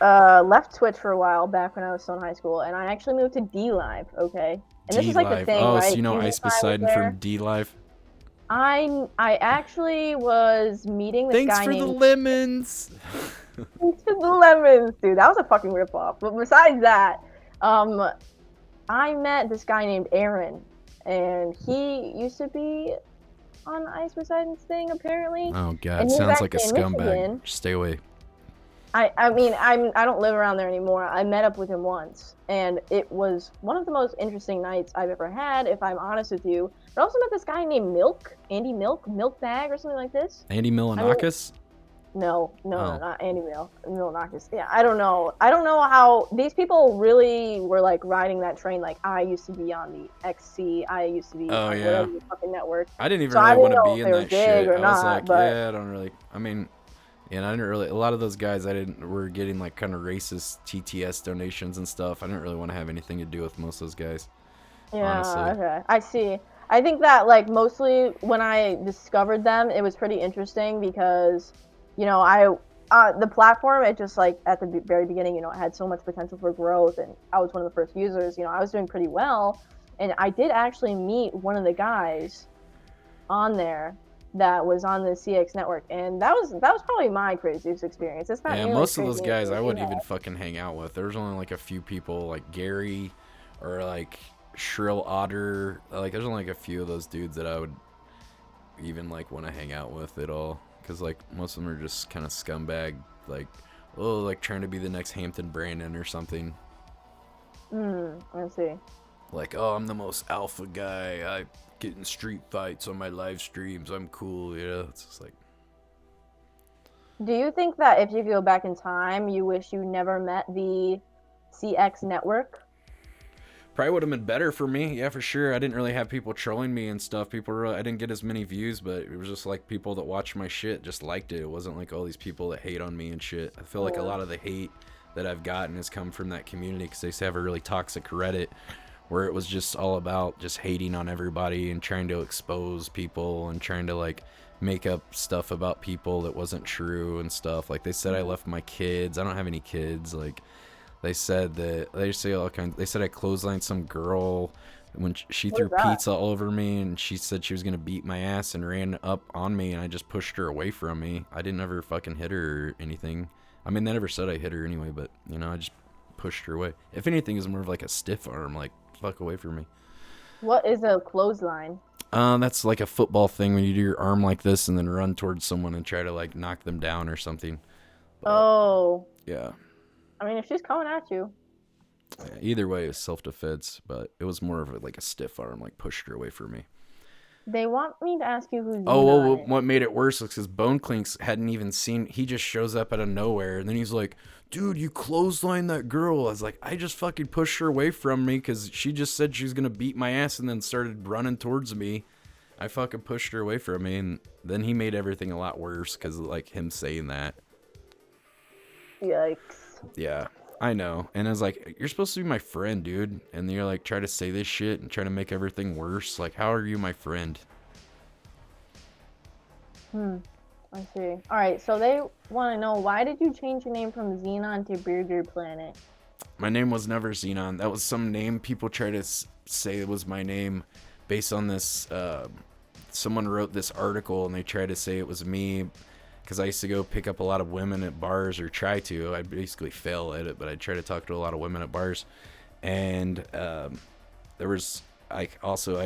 left Twitch for a while back when I was still in high school, and I actually moved to DLive, okay? And this is like the thing, oh, right? So you know Ice Poseidon from DLive? I actually was meeting this guy named... Thanks for the lemons! Thanks for the lemons, dude. That was a fucking ripoff. But besides that, I met this guy named Aaron, and he used to be on Ice Poseidon's thing, apparently. Oh, God. Sounds like a scumbag. Stay away. I mean, I don't live around there anymore. I met up with him once, and it was one of the most interesting nights I've ever had, if I'm honest with you. But I also met this guy named Andy Milk Bag or something like this. Andy Milanakis? No, not Andy Milanakis. Yeah, I don't know. I don't know how these people really were like riding that train. Like, I used to be on the XC. I used to be on whatever the fucking network. I didn't even really want to be in that shit. I was like, but... yeah, I don't really. I mean, yeah, I didn't really. A lot of those guys were getting like kind of racist TTS donations and stuff. I didn't really want to have anything to do with most of those guys. Yeah, honestly. Okay. I see. I think that like mostly when I discovered them, it was pretty interesting because, you know, the platform, it just like at the very beginning, you know, it had so much potential for growth, and I was one of the first users. You know, I was doing pretty well, and I did actually meet one of the guys on there that was on the CX network, and that was probably my craziest experience. It's not most of those guys I wouldn't even fucking hang out with. There's only like a few people like Gary or like Shrill Otter. Like there's only like a few of those dudes that I would even like want to hang out with at all, because like most of them are just kind of scumbag, like like trying to be the next Hampton Brandon or something. I see. Like, oh, I'm the most alpha guy. I get in street fights on my live streams. I'm cool, you know? It's just like... Do you think that if you go back in time, you wish you never met the CX network? Probably would have been better for me, yeah, for sure. I didn't really have people trolling me and stuff. I didn't get as many views, but it was just like people that watched my shit just liked it. It wasn't like all these people that hate on me and shit. I feel like a lot of the hate that I've gotten has come from that community, because they used to have a really toxic Reddit where it was just all about just hating on everybody and trying to expose people and trying to like make up stuff about people that wasn't true and stuff. Like they said I left my kids. I don't have any kids. Like they said that they say all kinds. They said I clotheslined some girl when she threw pizza all over me, and she said she was gonna beat my ass and ran up on me, and I just pushed her away from me. I didn't ever fucking hit her or anything. I mean, they never said I hit her anyway, but you know, I just pushed her away. If anything, it was more of like a stiff arm, like fuck away from me. What is a clothesline? That's like a football thing when you do your arm like this and then run towards someone and try to like knock them down or something. But, yeah. I mean, if she's coming at you. Yeah, either way, it's self-defense, but it was more of like a stiff arm, like pushed her away from me. They want me to ask you who Oh, well, Xenon is. what made it worse was because Bone Clinks hadn't even seen. He just shows up out of nowhere, and then he's like, "Dude, you clotheslined that girl." I was like, "I just fucking pushed her away from me because she just said she was gonna beat my ass, and then started running towards me. I fucking pushed her away from me, and then he made everything a lot worse because of like him saying that." Yikes. Yeah, I know. And I was like, "You're supposed to be my friend, dude," and you're like, try to say this shit and try to make everything worse. Like, how are you my friend? I see. All right, so they want to know, why did you change your name from Xenon to Burger Planet? My name was never Xenon. That was some name people try to say it was my name based on this. Someone wrote this article and they tried to say it was me because I used to go pick up a lot of women at bars, or try to. I'd basically fail at it, but I'd try to talk to a lot of women at bars. And there was, like, also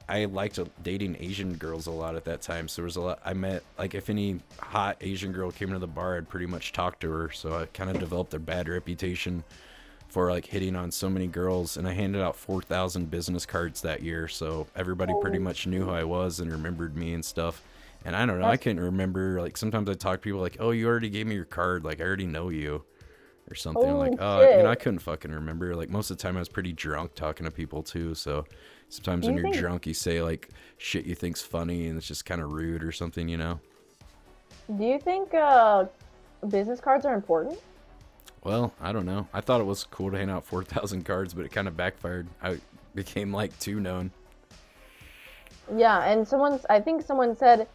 I liked dating Asian girls a lot at that time. So there was a lot. I met, like, if any hot Asian girl came to the bar, I'd pretty much talk to her. So I kind of developed a bad reputation for like hitting on so many girls, and I handed out 4,000 business cards that year, so everybody pretty much knew who I was and remembered me and stuff. And I don't know, I couldn't remember, like, sometimes I talk to people like, "Oh, you already gave me your card, like I already know you," or something. I'm Holy like, "Oh, shit. I couldn't fucking remember." Like, most of the time I was pretty drunk talking to people too, so sometimes Do when you you're think drunk you say like shit you think's funny and it's just kind of rude or something, you know. do you think business cards are important? Well, I don't know. I thought it was cool to hand out 4,000 cards, but it kind of backfired. I became like too known. Yeah, and I think someone said,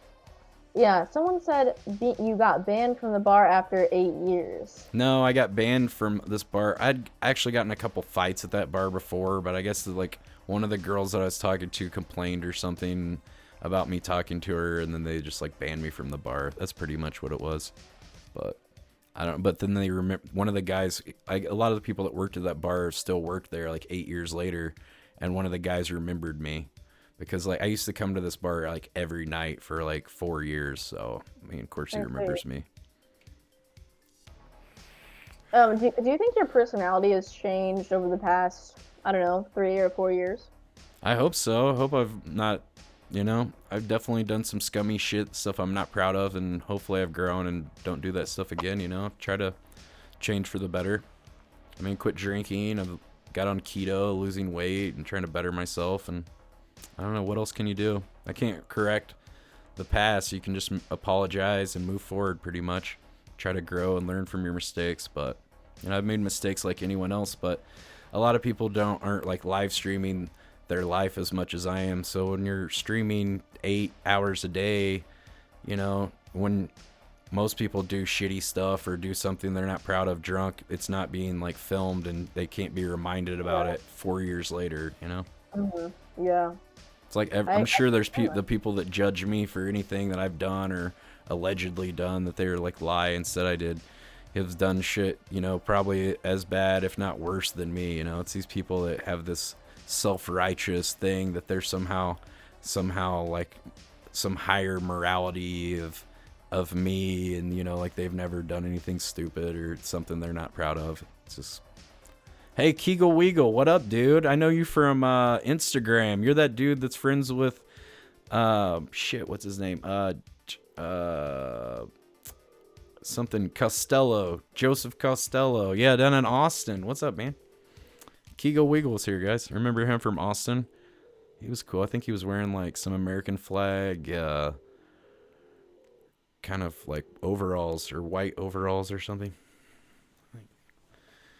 you got banned from the bar after 8 years. No, I got banned from this bar. I'd actually gotten a couple fights at that bar before, but I guess like one of the girls that I was talking to complained or something about me talking to her, and then they just like banned me from the bar. That's pretty much what it was. But I don't. But then they remember one of the guys. A lot of the people that worked at that bar still work there, like 8 years later, and one of the guys remembered me because like I used to come to this bar like every night for like 4 years. So I mean, of course he remembers me. Do you think your personality has changed over the past, I don't know, 3 or 4 years? I hope so. I hope I've not, I've definitely done some scummy shit, stuff I'm not proud of, and hopefully I've grown and don't do that stuff again, Try to change for the better. I mean, quit drinking, I've got on keto, losing weight, and trying to better myself, and I don't know, what else can you do? I can't correct the past. You can just apologize and move forward pretty much. Try to grow and learn from your mistakes, but, I've made mistakes like anyone else, but a lot of people aren't like live streaming their life as much as I am. So when you're streaming 8 hours a day, when most people do shitty stuff or do something they're not proud of drunk, it's not being like filmed and they can't be reminded about it 4 years later, Yeah. It's like I'm sure there's the people that judge me for anything that I've done or allegedly done that they're like lie and said I did have done shit, probably as bad if not worse than me. It's these people that have this self-righteous thing that they're somehow like some higher morality of me, and like they've never done anything stupid or something they're not proud of. It's just, hey, Keagle Weagle, what up, dude? I know you from Instagram. You're that dude that's friends with what's his name? Something Costello, Joseph Costello. Yeah, down in Austin. What's up, man? Keagle Wiggle's here, guys. Remember him from Austin? He was cool. I think he was wearing like some American flag, kind of like overalls or white overalls or something.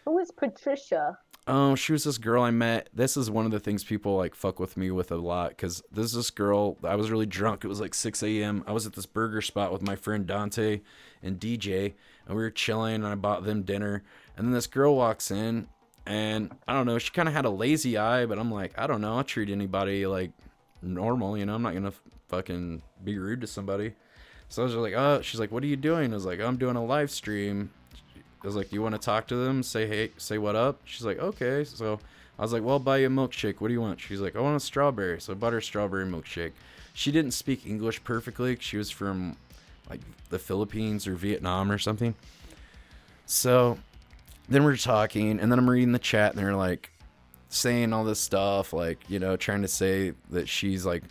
Who is Patricia? Oh, she was this girl I met. This is one of the things people like fuck with me with a lot, because this girl, I was really drunk. It was like 6 a.m. I was at this burger spot with my friend Dante and DJ, and we were chilling, and I bought them dinner. And then this girl walks in, and I don't know, she kind of had a lazy eye, but I'm like, I don't know, I'll treat anybody like normal, I'm not gonna fucking be rude to somebody. So I was just like, oh, she's like, what are you doing? I was like, I'm doing a live stream. I was like, you want to talk to them? Say hey, say what up? She's like, okay. So I was like, well, I'll buy you a milkshake. What do you want? She's like, I want a strawberry. So I bought her a strawberry milkshake. She didn't speak English perfectly. She was from like the Philippines or Vietnam or something. So then we're talking, and then I'm reading the chat, and they're like saying all this stuff, like, trying to say that she's like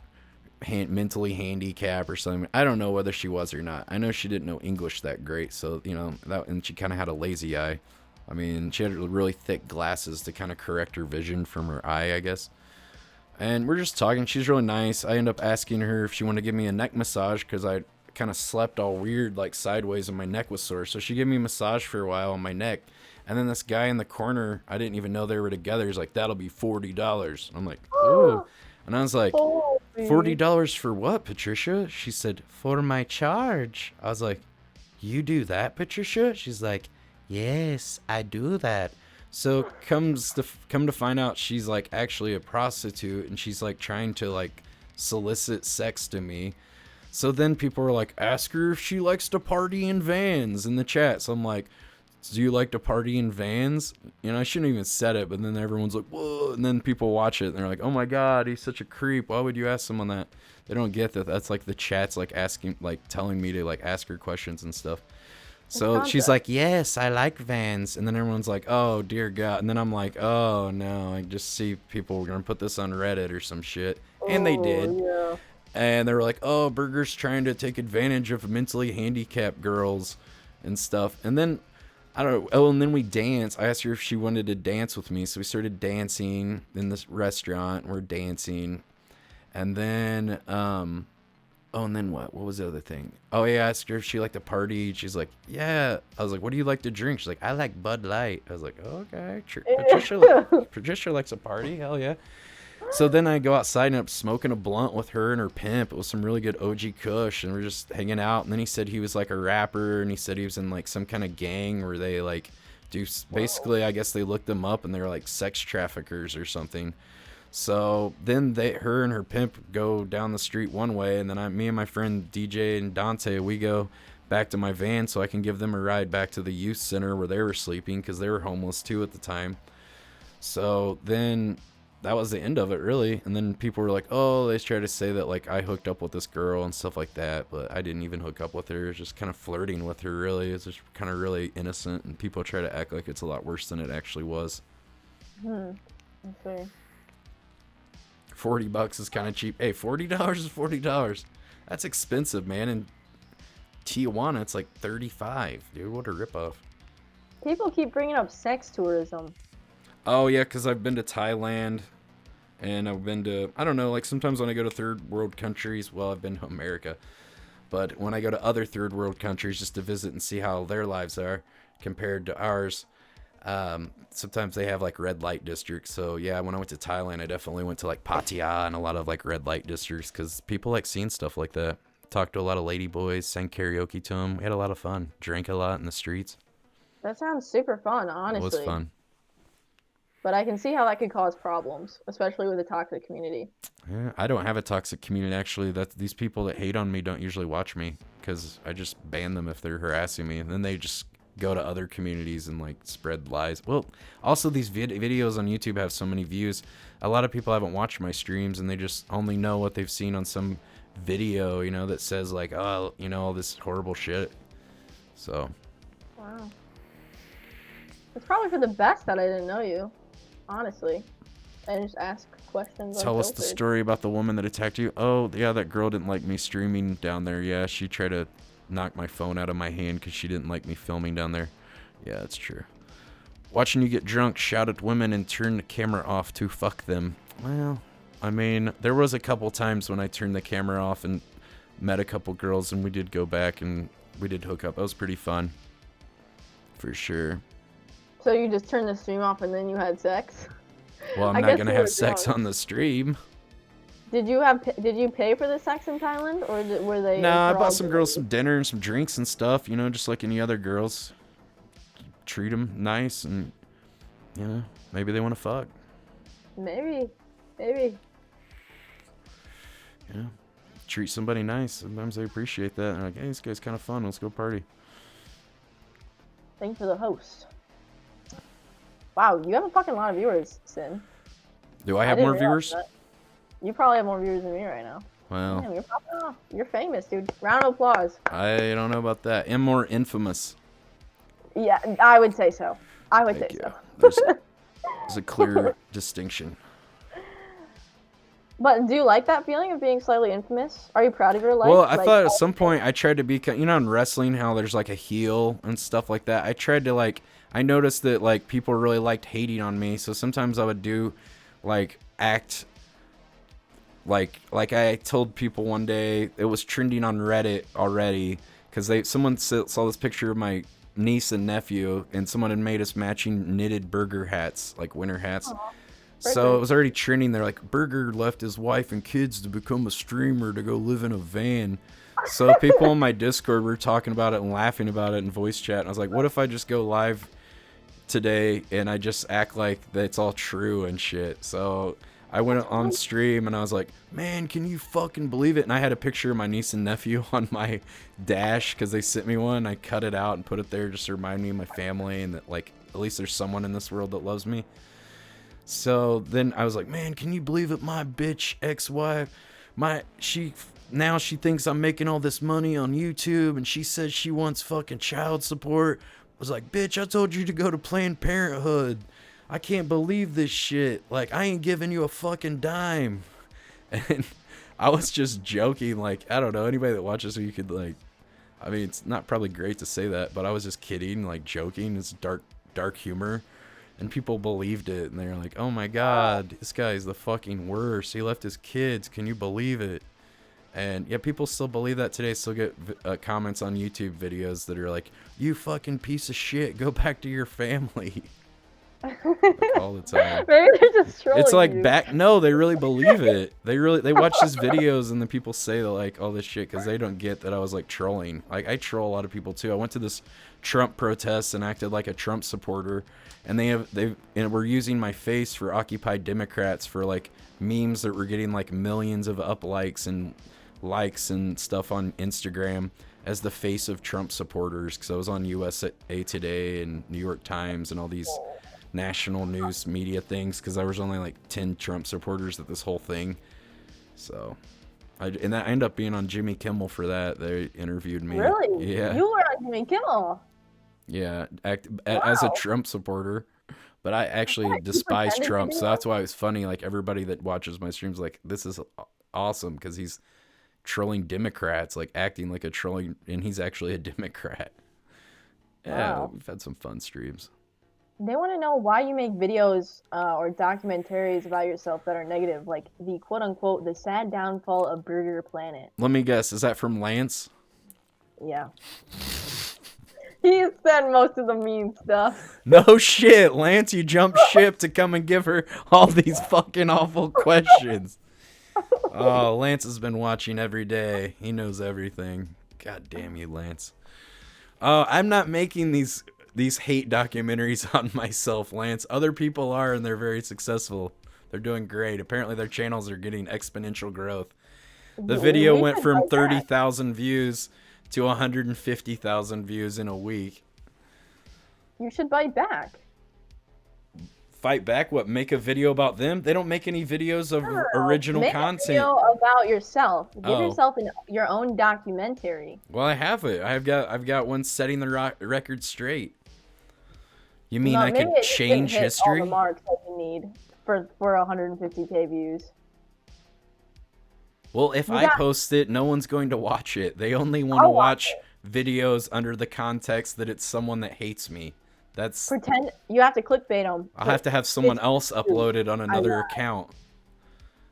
mentally handicapped or something. I don't know whether she was or not. I know she didn't know English that great, so and she kind of had a lazy eye. I mean, she had really thick glasses to kind of correct her vision from her eye, I guess. And we're just talking. She's really nice. I end up asking her if she wanted to give me a neck massage because I kind of slept all weird, like sideways, and my neck was sore. So she gave me a massage for a while on my neck. And then this guy in the corner, I didn't even know they were together. He's like, "That'll be $40." I'm like, "Oh," and I was like, "$40 for what, Patricia?" She said, "For my charge." I was like, "You do that, Patricia?" She's like, "Yes, I do that." So come to find out, she's like actually a prostitute, and she's like trying to like solicit sex to me. So then people are like, ask her if she likes to party in vans in the chat. So I'm like, do you like to party in vans? You know, I shouldn't even said it, but then everyone's like, whoa, and then people watch it and they're like, oh my god, he's such a creep. Why would you ask someone that? They don't get that. That's like the chat's like asking, like telling me to like ask her questions and stuff. So she's like, yes, I like vans. And then everyone's like, oh, dear God. And then I'm like, oh, no. I just see people were going to put this on Reddit or some shit. And they did. Yeah. And they were like, oh, Burger's trying to take advantage of mentally handicapped girls and stuff. And then, I don't know. Oh, and then we danced. I asked her if she wanted to dance with me. So we started dancing in this restaurant. We're dancing. And then, oh, and then what? What was the other thing? Oh, yeah, I asked her if she liked to party. She's like, yeah. I was like, what do you like to drink? She's like, I like Bud Light. I was like, oh, okay. Patricia likes a party. Hell yeah. So then I go outside and end up smoking a blunt with her and her pimp. It was some really good OG Kush, and we're just hanging out. And then he said he was like a rapper, and he said he was in like some kind of gang where they like do basically, I guess they looked them up and they're like sex traffickers or something. So then her and her pimp go down the street one way, and then me and my friend DJ and Dante, we go back to my van so I can give them a ride back to the youth center where they were sleeping because they were homeless too at the time. So then that was the end of it, really. And then people were like, oh, they tried to say that like I hooked up with this girl and stuff like that, but I didn't even hook up with her. It was just kind of flirting with her, really. It's just kind of really innocent, and people try to act like it's a lot worse than it actually was. I see. $40 is kind of cheap. Hey, $40 is $40. That's expensive, man. In Tijuana, it's like $35. Dude, what a ripoff. People keep bringing up sex tourism. Oh, yeah, because I've been to Thailand, and I've been to, I don't know, like sometimes when I go to third world countries, well, I've been to America, but when I go to other third world countries just to visit and see how their lives are compared to ours, sometimes they have like red light districts. So yeah, when I went to Thailand, I definitely went to like Pattaya and a lot of like red light districts because people like seeing stuff like that. Talked to a lot of lady boys, sang karaoke to them. We had a lot of fun. Drank a lot in the streets. That sounds super fun, honestly. It was fun. But I can see how that could cause problems, especially with a toxic community. Yeah, I don't have a toxic community, actually. These people that hate on me don't usually watch me because I just ban them if they're harassing me, and then they just go to other communities and like spread lies. Well, also these videos on YouTube have so many views. A lot of people haven't watched my streams, and they just only know what they've seen on some video, you know, that says like, oh, you know, all this horrible shit. So. Wow. It's probably for the best that I didn't know you. Honestly, and just ask questions. Tell us the story about the woman that attacked you. Oh, yeah, that girl didn't like me streaming down there. Yeah, she tried to knock my phone out of my hand because she didn't like me filming down there. Yeah, that's true. Watching you get drunk, shout at women, and turn the camera off to fuck them. Well, I mean, there was a couple times when I turned the camera off and met a couple girls, and we did go back and we did hook up. That was pretty fun. For sure. So you just turned the stream off and then you had sex? Well, I'm not gonna have sex on the stream. Did you pay for the sex in Thailand, or were they? No, I bought some girls some dinner and some drinks and stuff. You know, just like any other girls. Treat them nice, and you know, maybe they want to fuck. Maybe. Yeah, treat somebody nice. Sometimes they appreciate that. They're like, hey, this guy's kind of fun. Let's go party. Thanks for the host. Wow, you have a fucking lot of viewers, Sin. Do I have more viewers? You probably have more viewers than me right now. Well, damn, you're popping off. You're famous, dude. Round of applause. I don't know about that. I'm more infamous. Yeah, I would say so. There's a clear distinction. But do you like that feeling of being slightly infamous? Are you proud of your life? Well, I Like, thought at some point I tried to be, in wrestling, how there's like a heel and stuff like that. I tried to I noticed that like people really liked hating on me, so sometimes I would do, act like I told people one day, it was trending on Reddit already because someone saw this picture of my niece and nephew, and someone had made us matching knitted burger hats, like winter hats. So it was already trending. They're like, Burger left his wife and kids to become a streamer to go live in a van. So people on my Discord were talking about it and laughing about it in voice chat. And I was like, what if I just go live today and I just act like that's all true and shit? So I went on stream and I was like, man, can you fucking believe it? And I had a picture of my niece and nephew on my dash because they sent me one. I cut it out and put it there just to remind me of my family and that, like, at least there's someone in this world that loves me. So then I was like, man, can you believe it? My bitch ex-wife, now she thinks I'm making all this money on YouTube, and she says she wants fucking child support. I was like, bitch, I told you to go to Planned Parenthood. I can't believe this shit. Like, I ain't giving you a fucking dime. And I was just joking. Like, I don't know, anybody that watches you could, like, I mean, it's not probably great to say that, but I was just kidding, like, joking. It's dark humor. And people believed it, and they were like, oh my god, this guy's the fucking worst. He left his kids. Can you believe it? And yeah, people still believe that today. Still get comments on YouTube videos that are like, you fucking piece of shit. Go back to your family. Like, all the time. Maybe they're just trolling It's like you. no, they really believe it. They watch these videos, and the people say that, like, all this shit because they don't get that I was like trolling. Like, I troll a lot of people too. I went to this Trump protest and acted like a Trump supporter, and they were using my face for Occupy Democrats for like memes that were getting like millions of likes and stuff on Instagram as the face of Trump supporters, because I was on USA Today and New York Times and all these national news media things, because there was only like 10 Trump supporters at this whole thing. So I ended up being on Jimmy Kimmel for that. They interviewed me. Really? Yeah. You were on Jimmy Kimmel. Yeah, as a Trump supporter, but I actually despise Trump, so that's why it's funny. Like, everybody that watches my streams, like, this is awesome because he's trolling Democrats, like acting like a trolling, and he's actually a Democrat. Yeah, Wow. we've had some fun streams. They want to know why you make videos or documentaries about yourself that are negative, like the quote-unquote the sad downfall of Burger Planet. Let me guess, is that from Lance? Yeah. He said most of the mean stuff. No shit, Lance, you jumped ship to come and give her all these fucking awful questions. Oh, Lance has been watching every day. He knows everything. God damn you, Lance. I'm not making these hate documentaries on myself, Lance. Other people are, and they're very successful. They're doing great. Apparently their channels are getting exponential growth. The video went from 30,000 views to 150,000 views in a week. You should bite back. Fight back? What, make a video about them? They don't make any videos of original content. Make a video about yourself. Give yourself your own documentary. Well, I have it. I've got one setting the record straight. You mean I could change history? All the marks that you need for 150K views. Well, if I post it, no one's going to watch it. They only want to watch videos under the context that it's someone that hates me. That's pretend you have to clickbait them. I'll have to have someone else upload it on another account.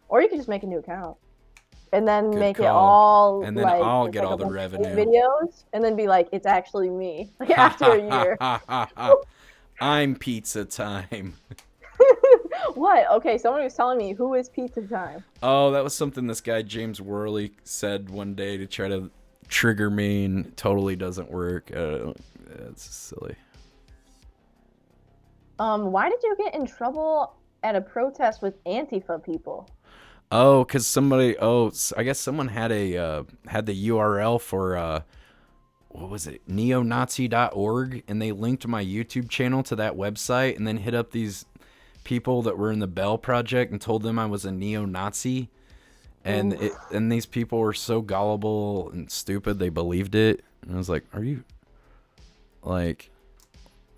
Or you could just make a new account. And then make it all, and then like, I'll get all the revenue. Videos, and then be like, it's actually me. Like, after a year. I'm Pizza Time. What? Okay, someone was telling me, who is Pizza Time? Oh, that was something this guy James Worley said one day to try to trigger me, and totally doesn't work. It's silly. Why did you get in trouble at a protest with Antifa people? Oh, because somebody. Oh, I guess someone had had the URL for what was it? neonazi.org, and they linked my YouTube channel to that website, and then hit up these people that were in the Bell Project and told them I was a neo-Nazi, and these people were so gullible and stupid they believed it. And I was like, are you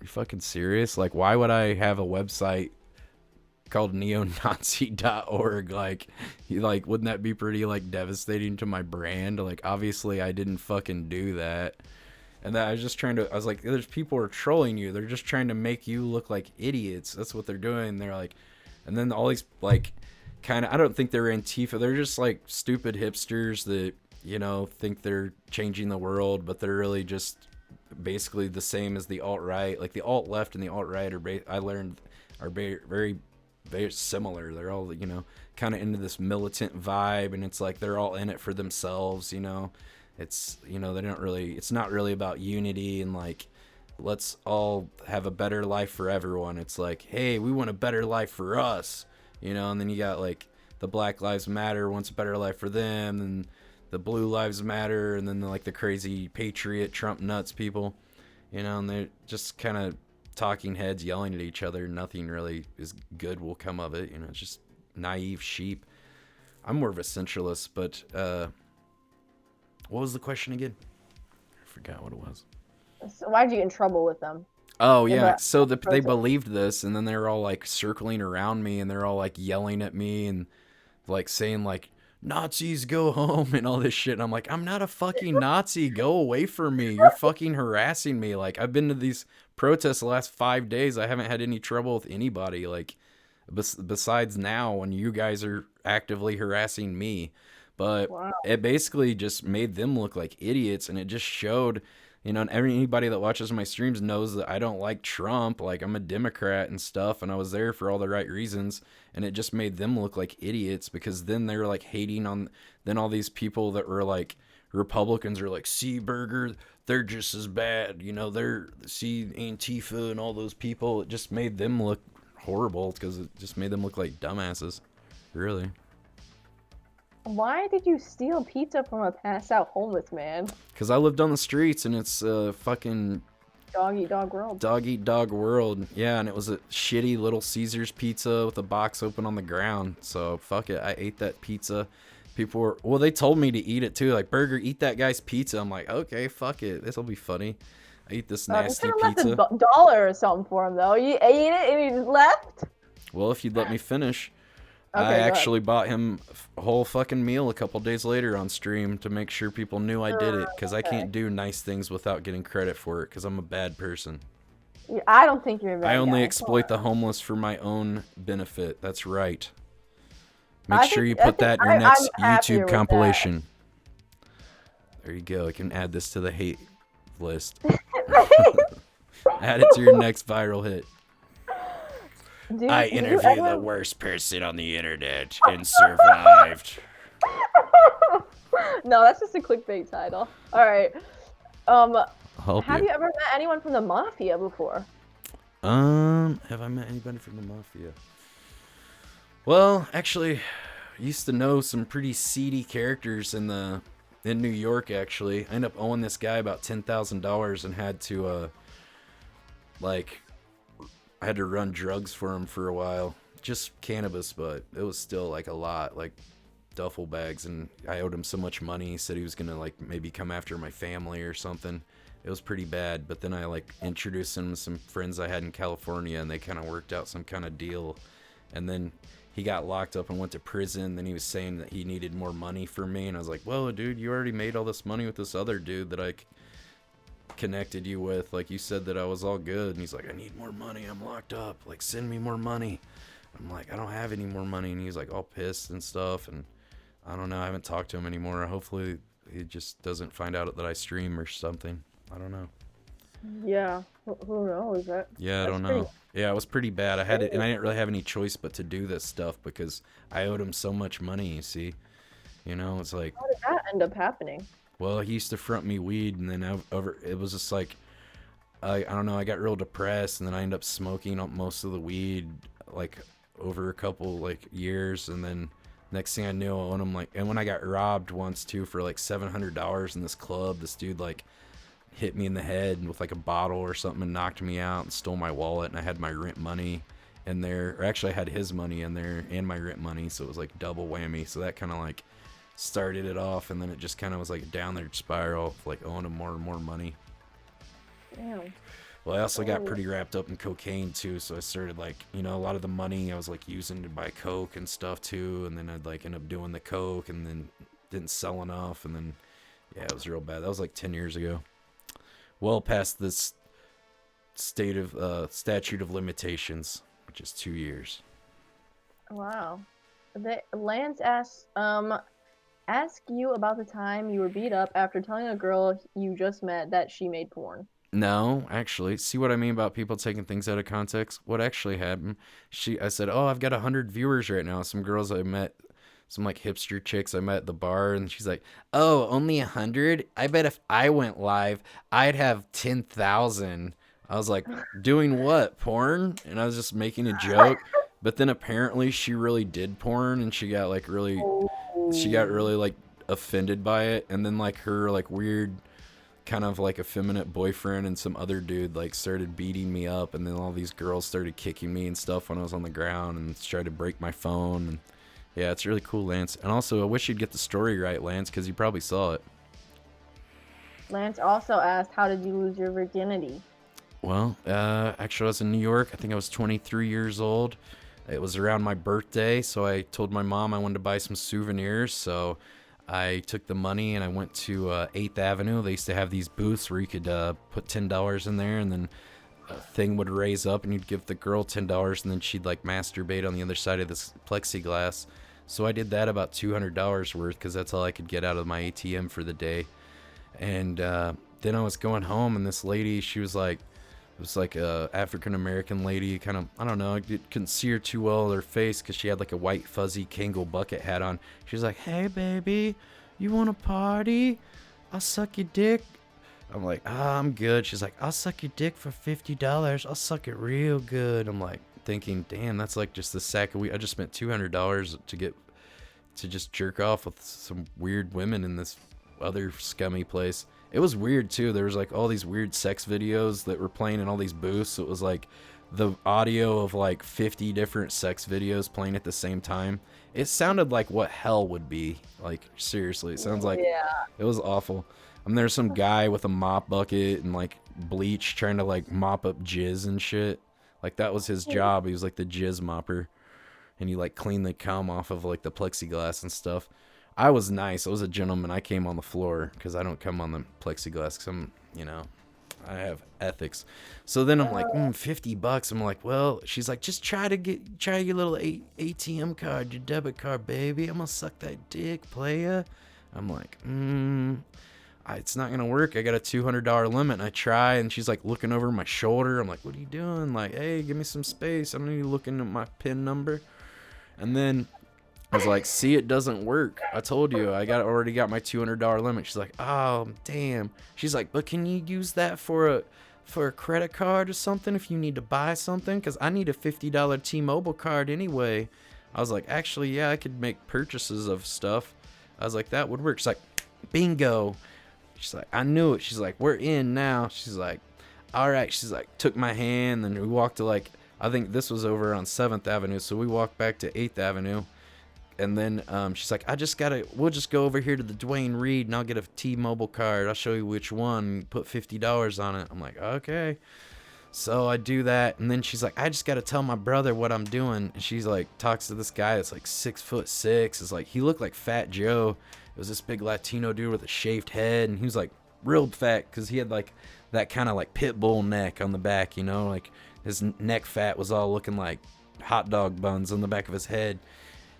fucking serious? Like, why would I have a website called neonazi.org. Like, wouldn't that be pretty like devastating to my brand? Like, obviously I didn't fucking do that. And that I was like, there's people who are trolling you. They're just trying to make you look like idiots. That's what they're doing. They're like, and then all these like kind of, I don't think they're Antifa. They're just like stupid hipsters that, you know, think they're changing the world, but they're really just basically the same as the alt-right. Like the alt-left and the alt-right I learned are very, very similar. They're all, you know, kind of into this militant vibe, and it's like they're all in it for themselves, you know. It's, you know, it's not really about unity and like, let's all have a better life for everyone. It's like, hey, we want a better life for us, you know. And then you got like the Black Lives Matter wants a better life for them, and the Blue Lives Matter, and then like the crazy patriot Trump nuts people, you know, and they're just kind of talking heads yelling at each other. Nothing really is good will come of it, you know. It's just naive sheep. I'm more of a centralist, but what was the question again? I forgot what it was. So why'd you get in trouble with them? Oh, yeah. So they believed this, and then they're all like circling around me, and they're all like yelling at me and like saying like, Nazis go home and all this shit. And I'm like, I'm not a fucking Nazi. Go away from me. You're fucking harassing me. Like, I've been to these protests the last 5 days. I haven't had any trouble with anybody. Like, besides now when you guys are actively harassing me. But wow. It basically just made them look like idiots, and it just showed, you know, and anybody that watches my streams knows that I don't like Trump. Like, I'm a Democrat and stuff, and I was there for all the right reasons, and it just made them look like idiots, because then they were like hating on, then all these people that were like Republicans are like, see, Burger, they're just as bad, you know, see, Antifa and all those people. It just made them look horrible, because it just made them look like dumbasses, really. Why did you steal pizza from a passed out homeless man? Because I lived on the streets, and it's fucking dog eat dog world. Dog eat dog world. Yeah, and it was a shitty Little Caesars pizza with a box open on the ground. So fuck it, I ate that pizza. People were, well, they told me to eat it too. Like, Burger, eat that guy's pizza. I'm like, okay, fuck it, this will be funny. I eat this nasty pizza. You could have left $1 or something for him though. You ate it and you just left. Well, if you'd let me finish. Okay, I actually bought him a whole fucking meal a couple days later on stream to make sure people knew I did it, because I can't do nice things without getting credit for it, because I'm a bad person. I don't think you're a bad guy. I only exploit the homeless for my own benefit. That's right. Make sure you put that in your next YouTube compilation. There you go. I can add this to the hate list. Add it to your next viral hit. Dude, I interviewed the worst person on the internet and survived. No, that's just a clickbait title. All right. Have you ever met anyone from the mafia before? Have I met anybody from the mafia? Well, actually, I used to know some pretty seedy characters in New York. Actually, I ended up owing this guy about $10,000 and had to I had to run drugs for him for a while. Just cannabis, but it was still like a lot, like duffel bags, and I owed him so much money. He said he was gonna like maybe come after my family or something. It was pretty bad, but then I like introduced him to some friends I had in California, and they kind of worked out some kind of deal. And then he got locked up and went to prison. Then he was saying that he needed more money from me, and I was like, well, dude, you already made all this money with this other dude that I connected you with. Like, you said that I was all good. And he's like, I need more money, I'm locked up, like, send me more money. I'm like, I don't have any more money. And he's like all pissed and stuff, and I don't know, I haven't talked to him anymore. Hopefully he just doesn't find out that I stream or something. I don't know. Yeah, who knows? Yeah, I don't know. Yeah, it was pretty bad. I had it, and I didn't really have any choice but to do this stuff because I owed him so much money, you see. You know, it's like, how did that end up happening? Well, he used to front me weed, and then it was just like, I don't know, I got real depressed, and then I ended up smoking most of the weed, like, over a couple, like, years, and then next thing I knew, I owed him, like, and when I got robbed once, too, for, like, $700 in this club, this dude, like, hit me in the head with, like, a bottle or something and knocked me out and stole my wallet, and I had my rent money in there, or actually I had his money in there and my rent money, so it was, like, double whammy, so that kind of, like, started it off, and then it just kind of was like a downward spiral, like owing him more and more money. Damn. Well, I also got pretty wrapped up in cocaine too, so I started like, a lot of the money I was like using to buy coke and stuff too, and then I'd like end up doing the coke and then didn't sell enough, and then yeah, it was real bad. That was like 10 years ago. Well past this statute of limitations, which is 2 years. Wow. Lance asks, ask you about the time you were beat up after telling a girl you just met that she made porn. No, actually, see what I mean about people taking things out of context? What actually happened? I said, oh, I've got 100 viewers right now. Some girls I met, some like hipster chicks I met at the bar, and she's like, oh, only 100? I bet if I went live, I'd have 10,000. I was like, doing what? Porn? And I was just making a joke. But then apparently she really did porn, and she got really like offended by it. And then like her like weird kind of like effeminate boyfriend and some other dude like started beating me up, and then all these girls started kicking me and stuff when I was on the ground and tried to break my phone. And yeah, it's really cool, Lance. And also I wish you'd get the story right, Lance, because you probably saw it. Lance also asked, how did you lose your virginity? Well, actually I was in New York. I think I was 23 years old. It was around my birthday, so I told my mom I wanted to buy some souvenirs, so I took the money and I went to 8th Avenue. They used to have these booths where you could put $10 in there, and then a thing would raise up and you'd give the girl $10, and then she'd like masturbate on the other side of this plexiglass. So I did that about $200 worth because that's all I could get out of my ATM for the day. And then I was going home, and this lady, she was like, it was like a African-American lady, kind of, I don't know, I couldn't see her too well, her face, because she had like a white fuzzy Kangol bucket hat on. She was like, hey baby, you want to party? I'll suck your dick. I'm like, I'm good. She's like, I'll suck your dick for $50. I'll suck it real good. I'm like thinking, damn, that's like just the sack of weed. I just spent $200 to just jerk off with some weird women in this other scummy place. It was weird too. There was like all these weird sex videos that were playing in all these booths. So it was like the audio of like 50 different sex videos playing at the same time. It sounded like what hell would be. Like seriously, it sounds like It was awful. I mean, there's some guy with a mop bucket and like bleach trying to like mop up jizz and shit. Like that was his job. He was like the jizz mopper, and he like cleaned the cum off of like the plexiglass and stuff. I was nice. I was a gentleman. I came on the floor because I don't come on the plexiglass because I'm, I have ethics. So then I'm like, $50. I'm like, well, she's like, just try your little ATM card, your debit card, baby. I'm gonna suck that dick, playa. I'm like, it's not gonna work. I got a $200 limit. And I try, and she's like looking over my shoulder. I'm like, what are you doing? Like, hey, give me some space. I don't need you looking at my PIN number. And then I was like, see, it doesn't work. I told you, already got my $200 limit. She's like, oh, damn. She's like, but can you use that for a credit card or something if you need to buy something? Because I need a $50 T-Mobile card anyway. I was like, actually, yeah, I could make purchases of stuff. I was like, that would work. She's like, bingo. She's like, I knew it. She's like, we're in now. She's like, all right. She's like, took my hand, and we walked to like, I think this was over on 7th Avenue. So we walked back to 8th Avenue. And then she's like, we'll just go over here to the Dwayne Reed, and I'll get a T-Mobile card. I'll show you which one. Put $50 on it. I'm like, okay. So I do that. And then she's like, I just got to tell my brother what I'm doing. And she's like, talks to this guy that's like 6'6". It's like, he looked like Fat Joe. It was this big Latino dude with a shaved head. And he was like real fat because he had like that kind of like pit bull neck on the back, like his neck fat was all looking like hot dog buns on the back of his head.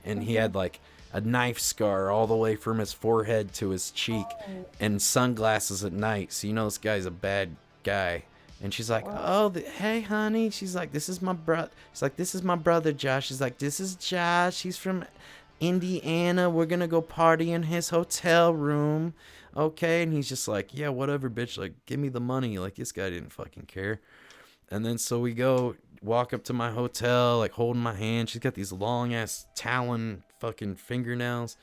And he had like a knife scar all the way from his forehead to his cheek, and sunglasses at night. So this guy's a bad guy. And she's like, hey honey. She's like, this is my brother. She's like, this is my brother Josh. She's like, this is Josh. He's from Indiana. We're gonna go party in his hotel room. Okay. And he's just like, yeah, whatever, bitch. Like, give me the money. Like, this guy didn't fucking care. And then so we walk up to my hotel, like holding my hand. She's got these long ass talon fucking fingernails.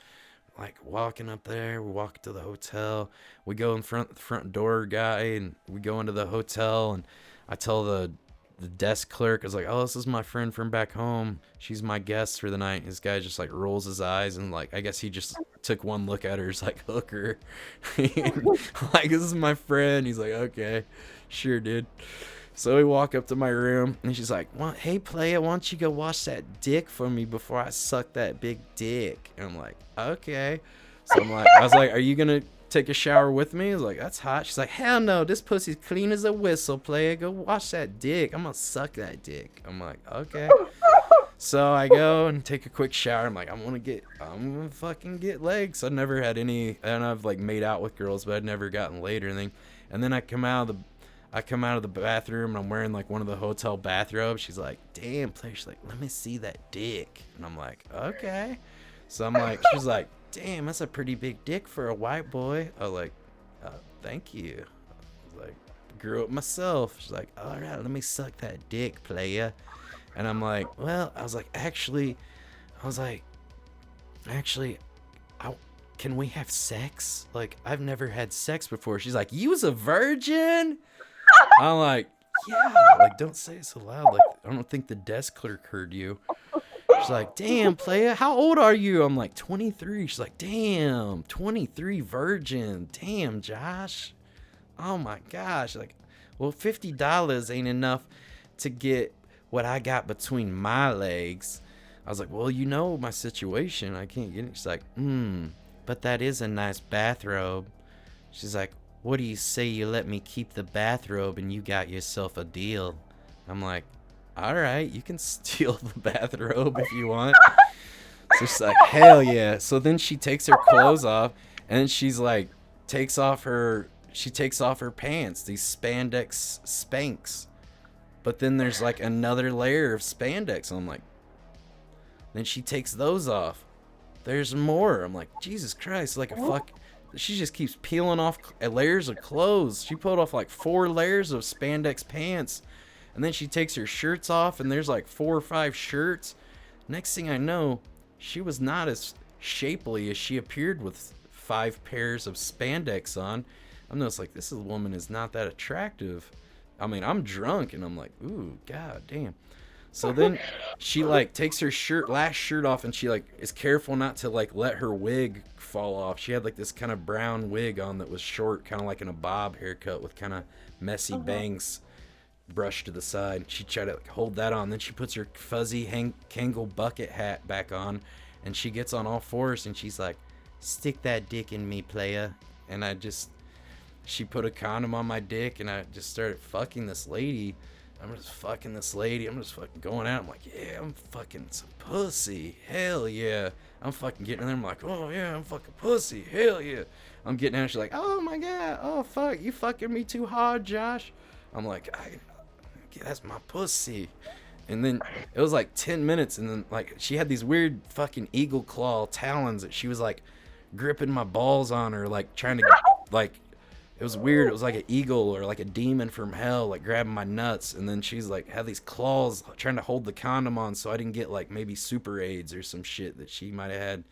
Like walking up there, we walk to the hotel. We go in front door guy, and we go into the hotel, and I tell the desk clerk, I was like, oh, this is my friend from back home. She's my guest for the night. This guy just like rolls his eyes, and like, I guess he just took one look at her. He's like, hooker. Like, this is my friend. He's like, okay, sure, dude. So we walk up to my room, and she's like, well, hey, playa, why don't you go wash that dick for me before I suck that big dick? And I'm like, okay. So I was like, are you going to take a shower with me? I was like, that's hot. She's like, hell no, this pussy's clean as a whistle, playa. Go wash that dick. I'm going to suck that dick. I'm like, okay. So I go and take a quick shower. I'm like, I'm gonna fucking get legs. I never had any, and I've like made out with girls, but I'd never gotten laid or anything. And then I come out of the bathroom, and I'm wearing like one of the hotel bathrobes. She's like, damn, player. She's like, let me see that dick. And I'm like, okay. So I'm like, she's like, damn, that's a pretty big dick for a white boy. I was like, thank you. I was like, grew up myself. She's like, all right, let me suck that dick, playa. And I'm like, well, actually, can we have sex? Like, I've never had sex before. She's like, you was a virgin? I'm like, yeah. Like, don't say it so loud. Like, I don't think the desk clerk heard you. She's like, damn, playa, how old are you? I'm like, 23. She's like, damn, 23 virgin. Damn, Josh. Oh, my gosh. Like, well, $50 ain't enough to get what I got between my legs. I was like, well, you know my situation. I can't get it. She's like, but that is a nice bathrobe. She's like, what do you say you let me keep the bathrobe and you got yourself a deal? I'm like, all right, you can steal the bathrobe if you want. So she's like, hell yeah. So then she takes her clothes off, and she's like, takes off her pants, these spandex Spanx. But then there's like another layer of spandex. I'm like, then she takes those off. There's more. I'm like, Jesus Christ, like a fuck. She just keeps peeling off layers of clothes. She pulled off like 4 layers of spandex pants. And then she takes her shirts off, and there's like 4 or 5 shirts. Next thing I know, she was not as shapely as she appeared with 5 pairs of spandex on. I'm just like, this woman is not that attractive. I mean, I'm drunk, and I'm like, ooh, god damn. So then she like takes her last shirt off, and she like is careful not to like let her wig fall off. She had like this kind of brown wig on that was short, kind of like in a bob haircut with kind of messy bangs brushed to the side. She tried to like hold that on. Then she puts her fuzzy Kangol bucket hat back on, and she gets on all fours, and she's like, stick that dick in me, playa. And she put a condom on my dick, and I just started fucking this lady. I'm just fucking this lady. I'm just fucking going out. I'm like, yeah, I'm fucking some pussy. Hell yeah. I'm fucking getting in there. I'm like, oh yeah, I'm fucking pussy. Hell yeah. I'm getting out. She's like, oh my god. Oh fuck. You fucking me too hard, Josh. I'm like, that's my pussy. And then it was like 10 minutes. And then like she had these weird fucking eagle claw talons that she was like gripping my balls on her, like trying to like, it was weird. It was like an eagle or like a demon from hell, like grabbing my nuts. And then she's like, had these claws trying to hold the condom on so I didn't get like maybe super AIDS or some shit that she might have had.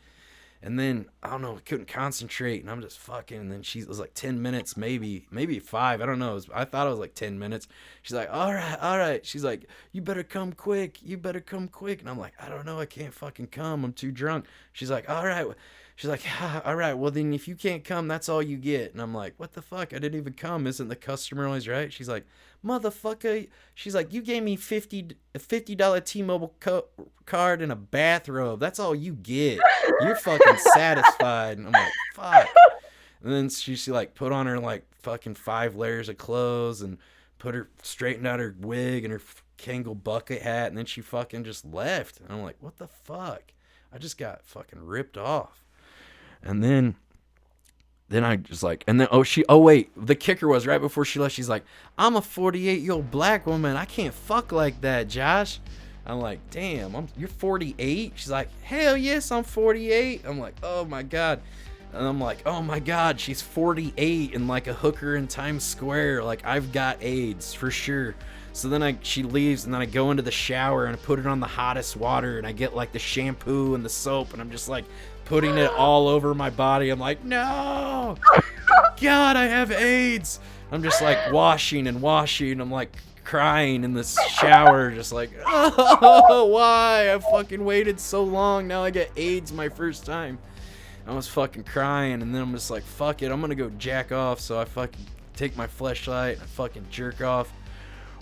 And then, I don't know, couldn't concentrate. And I'm just fucking. And then it was like 10 minutes, maybe 5. I don't know. I thought it was like 10 minutes. She's like, all right. She's like, you better come quick. And I'm like, I don't know. I can't fucking come. I'm too drunk. She's like, all right. She's like, all right, well, then if you can't come, that's all you get. And I'm like, what the fuck? I didn't even come. Isn't the customer always right? She's like, motherfucker. She's like, you gave me a $50 T-Mobile card and a bathrobe. That's all you get. You're fucking satisfied. And I'm like, fuck. And then she like put on her like fucking 5 layers of clothes and straightened out her wig and her Kangol bucket hat. And then she fucking just left. And I'm like, what the fuck? I just got fucking ripped off. And then I just like, and then, wait, the kicker was right before she left, she's like, I'm a 48-year-old black woman. I can't fuck like that, Josh. I'm like, damn, you're 48? She's like, hell yes, I'm 48. I'm like, oh my God. And I'm like, oh my God, she's 48 and like a hooker in Times Square. Like, I've got AIDS for sure. So then she leaves, and then I go into the shower and I put it on the hottest water, and I get like the shampoo and the soap, and I'm just like putting it all over my body. I'm like, no, God, I have AIDS. I'm just like washing. I'm like crying in the shower, just like, oh, why? I fucking waited so long. Now I get AIDS my first time. I was fucking crying, and then I'm just like, fuck it, I'm gonna go jack off. So I fucking take my fleshlight and I fucking jerk off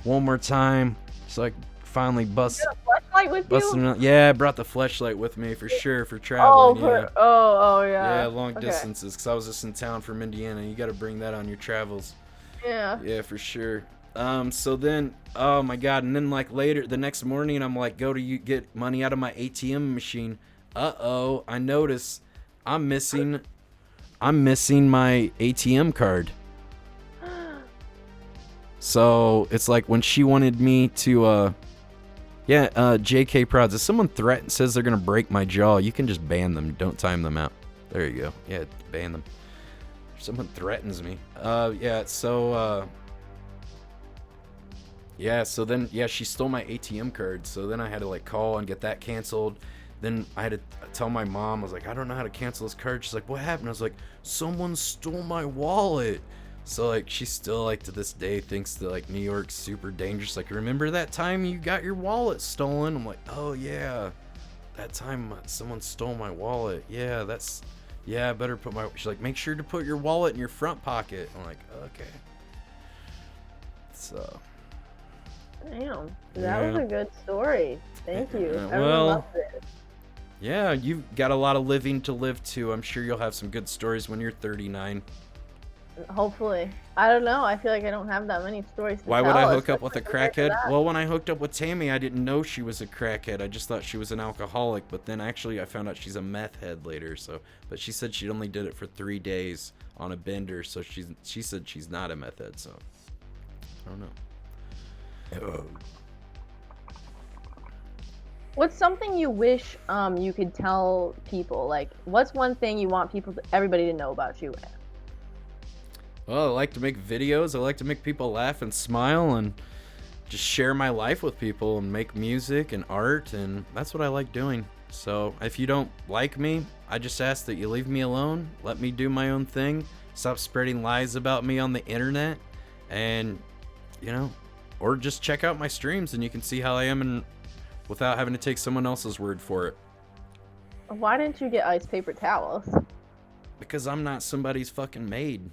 one more time. So I finally You got a flashlight with you? Yeah, I brought the flashlight with me for sure for traveling. Yeah. Yeah, long Okay. distances, because I was just in town from Indiana. You got to bring that on your travels. Yeah. Yeah, for sure. So then, oh my God, and then like later, the next morning, I'm like, get money out of my ATM machine. Uh-oh, I notice I'm missing my ATM card. So it's like when she wanted me to, JK Prods, if someone says they're gonna break my jaw, you can just ban them. Don't time them out. There you go. Yeah, ban them. Someone threatens me. So then, she stole my ATM card. So then I had to like call and get that canceled. Then I had to tell my mom, I was like, I don't know how to cancel this card. She's like, what happened? I was like, someone stole my wallet. So like, she still like to this day thinks that like New York's super dangerous. Like, remember that time you got your wallet stolen? I'm like, oh yeah, that time someone stole my wallet. Yeah, I better put my. She's like, make sure to put your wallet in your front pocket. I'm like, okay. So. Damn, that was a good story. Thank you. Everyone loved it. Yeah, you've got a lot of living to live too. I'm sure you'll have some good stories when you're 39. Hopefully. I don't know. I feel like I don't have that many stories to tell. Why would I hook up with a crackhead? Well, when I hooked up with Tammy, I didn't know she was a crackhead. I just thought she was an alcoholic. But then actually I found out she's a meth head later. But she said she only did it for 3 days on a bender. So she said she's not a meth head. So I don't know. What's something you wish you could tell people? Like, what's one thing you want everybody to know about you? Well, I like to make videos. I like to make people laugh and smile and just share my life with people and make music and art, and that's what I like doing. So if you don't like me, I just ask that you leave me alone, let me do my own thing, stop spreading lies about me on the internet, and or just check out my streams and you can see how I am without having to take someone else's word for it. Why didn't you get ice paper towels? Because I'm not somebody's fucking maid.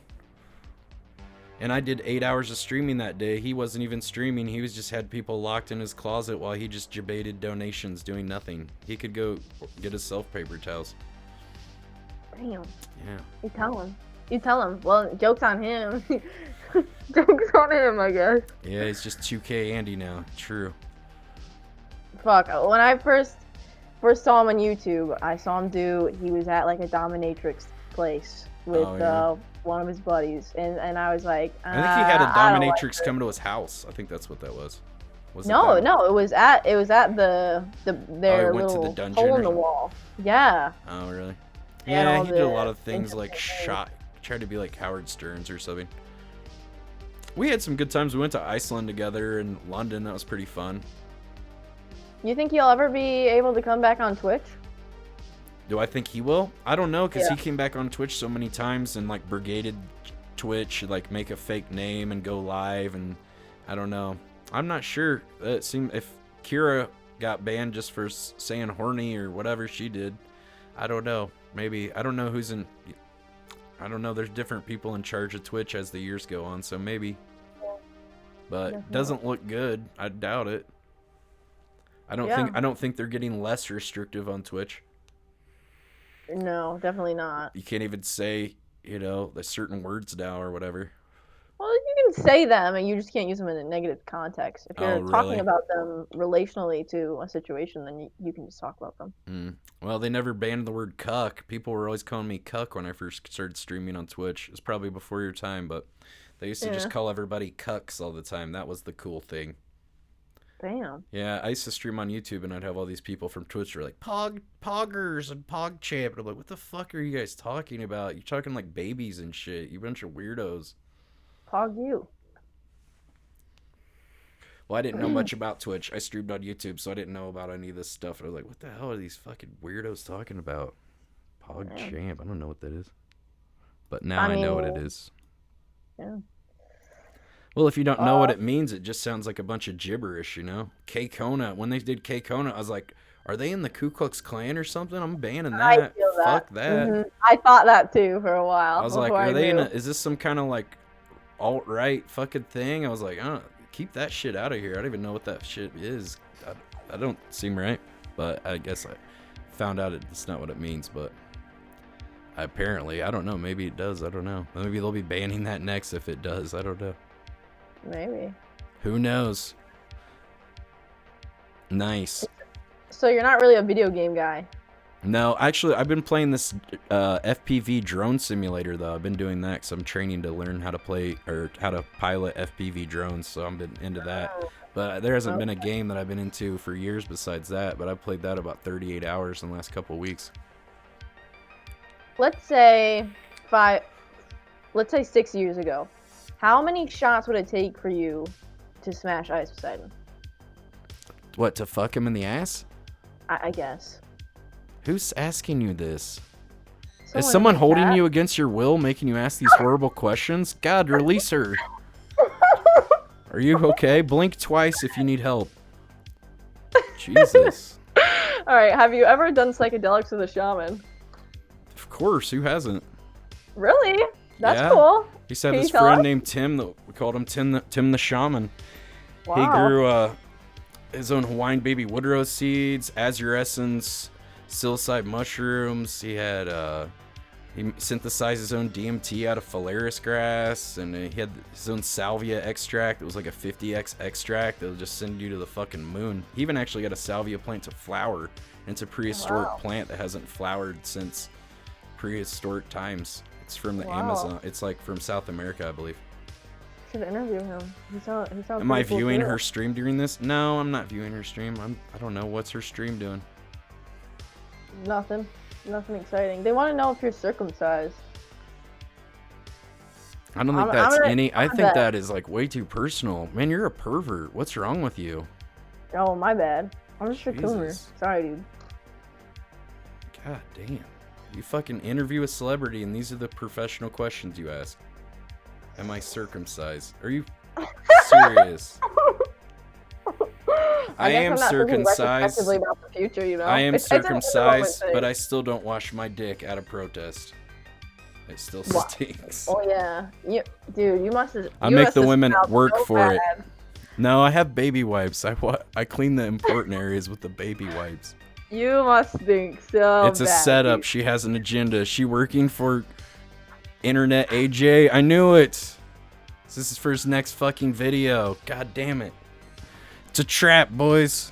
And I did 8 hours of streaming that day. He wasn't even streaming. He just had people locked in his closet while he just debated donations, doing nothing. He could go get himself paper towels. Damn. Yeah. You tell him. Well, joke's on him. Joke's on him, I guess. Yeah, he's just 2K Andy now. True. Fuck. When I first saw him on YouTube, I saw him he was at like a dominatrix place with one of his buddies, and I was like, I think he had a dominatrix come to his house. I think that's what that was. No, it was at their little to the dungeon hole in the wall. Yeah. Oh really? Yeah, he did a lot of things like tried to be like Howard Stearns or something. We had some good times. We went to Iceland together and London. That was pretty fun. You think he'll ever be able to come back on Twitch? Do I think he will? I don't know, because he came back on Twitch so many times and like brigaded Twitch, like make a fake name and go live, and I don't know. I'm not sure. It seemed if Kira got banned just for saying horny or whatever she did, I don't know. Maybe I don't know who's in. I don't know. There's different people in charge of Twitch as the years go on, so maybe. But it doesn't look good. I doubt it. I don't think they're getting less restrictive on Twitch. No, definitely not. You can't even say, the certain words now or whatever. Well, you can say them, and you just can't use them in a negative context. If you're talking about them relationally to a situation, then you can just talk about them. Well, they never banned the word cuck. People were always calling me cuck when I first started streaming on Twitch. It's probably before your time, but they used to just call everybody cucks all the time. That was the cool thing. Damn. Yeah, I used to stream on YouTube, and I'd have all these people from Twitch who were like, Poggers and PogChamp. And I'm like, what the fuck are you guys talking about? You're talking like babies and shit. You bunch of weirdos. Pog you. Well, I didn't know much about Twitch. I streamed on YouTube, so I didn't know about any of this stuff. And I was like, what the hell are these fucking weirdos talking about? PogChamp. I don't know what that is. But now I know what it is. Yeah. Well, if you don't know what it means, it just sounds like a bunch of gibberish, K-Kona. When they did K-Kona, I was like, are they in the Ku Klux Klan or something? I'm banning that. I feel that. Fuck that. Mm-hmm. I thought that too for a while. I was like, are they is this some kind of like alt-right fucking thing? I was like, keep that shit out of here. I don't even know what that shit is. I don't seem right, but I guess I found out it's not what it means, but apparently, I don't know. Maybe it does. I don't know. Maybe they'll be banning that next if it does. I don't know. Maybe. Who knows? Nice. So you're not really a video game guy. No, actually, I've been playing this FPV drone simulator, though. I've been doing that because I'm training to learn how to play or how to pilot FPV drones, so I've been into that. But there hasn't been a game that I've been into for years besides that, but I've played that about 38 hours in the last couple of weeks. Let's say 6 years ago. How many shots would it take for you to smash Ice Poseidon? What, to fuck him in the ass? I guess. Who's asking you this? Someone Is someone like holding that? you against your will, making you ask these horrible questions? God, release her. Are you okay? Blink twice if you need help. Jesus. Alright, have you ever done psychedelics with a shaman? Of course, who hasn't? Really? That's Yeah. cool. He used to have Can this you tell friend us? named Tim that we called him Tim the Shaman. Wow. He grew his own Hawaiian baby woodrose seeds, azure essence, psilocybe mushrooms. He had he synthesized his own DMT out of phalaris grass, and he had his own salvia extract. It was like a 50x extract that will just send you to the fucking moon. He even actually got a salvia plant to flower, and it's a prehistoric plant that hasn't flowered since prehistoric times. It's from the Amazon. It's like from South America, I believe. Should interview him. He sounds Am I pretty cool viewing too. her stream during this? No, I'm not viewing her stream. I don't know what's her stream doing. Nothing. Nothing exciting. They want to know if you're circumcised. I don't think I'm that's gonna- any. I I'm think gonna- that is like way too personal. Man, you're a pervert. What's wrong with you? Oh, my bad. I'm just a coomer. Jesus. Sorry, dude. God damn. You fucking interview a celebrity and these are the professional questions you ask. Am I circumcised? Are you serious? I guess am I'm not thinking circumcised. retrospectively about the future, you know? I am It's an in-the-moment circumcised, thing. but I still don't wash my dick out of protest. It still Wow. stinks. Oh yeah, dude, you must have. I you make must the have women smelled work so for it. bad. No, I have baby wipes. I clean the important areas with the baby wipes. You must stink so It's a bad, setup. dude. She has an agenda. She working for Internet AJ. I knew it. This is for his next fucking video. God damn it. It's a trap, boys.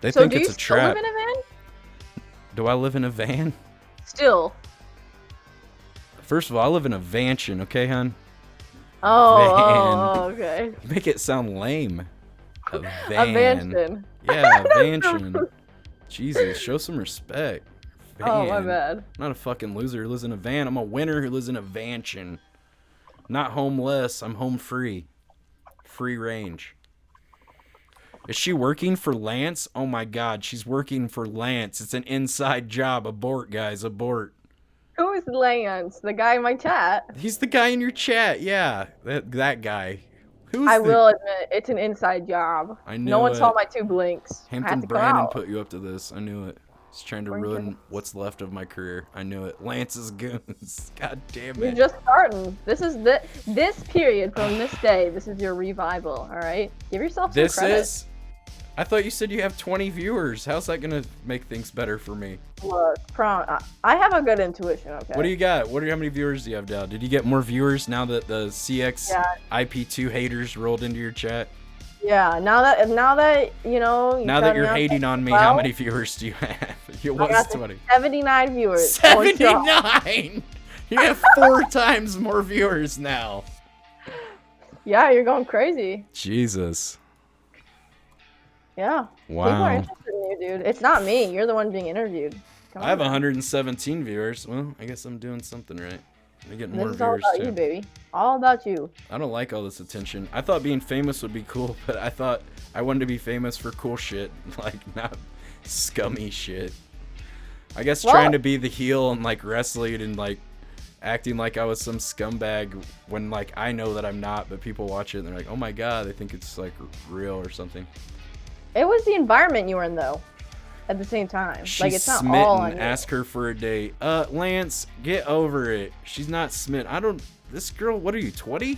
They So think do it's you a still trap. live in a van? Do I live in a van? Still. First of all, I live in a vansion, okay, hon? Oh, okay. Make it sound lame. A A van. mansion. Yeah, a vansion. Jesus, show some respect. Oh, my Van. bad. I'm not a fucking loser who lives in a van. I'm a winner who lives in a vansion. Not homeless. I'm home free. Free range. Is she working for Lance? Oh my god, she's working for Lance. It's an inside job. Abort, guys. Abort. Who is Lance? The guy in my chat. He's the guy in your chat. Yeah, that guy. Who's I the... will admit, it's an inside job. I knew No one it. saw my 2 blinks. I Hampton had to come Brandon out. put you up to this. I knew it. He's trying to ruin what's left of my career. I knew it. Lance's goons. God damn You're it. just starting. This is this period from this day. This is your revival. All right, give yourself some This credit. is... I thought you said you have 20 viewers. How's that gonna make things better for me? Look, I have a good intuition. Okay. What do you got? How many viewers do you have now? Did you get more viewers now that the CX Yeah. IP2 haters rolled into your chat? Yeah. Now that you know. Now that you're cut me off, hating on me, well, how many viewers do you have? It I was got 20. 79 viewers. Holy cow. 79! You have 4 times more viewers now. Yeah, you're going crazy. Jesus. Yeah. People are Wow. interested in you, dude. It's not me. You're the one being interviewed. Come I have on, man. 117 viewers. Well, I guess I'm doing something right. I'm getting more This is all viewers about too. you, baby. All about you. I don't like all this attention. I thought being famous would be cool, but I thought I wanted to be famous for cool shit, like not scummy shit. I guess Well- trying to be the heel and like wrestling and like acting like I was some scumbag when like I know that I'm not, but people watch it and they're like, oh my god, they think it's like real or something. It was the environment you were in, though. At the same time, She's like it's not smitten. all on you. Ask her for a date. Lance, get over it. She's not smitten. This girl, what are you, 20?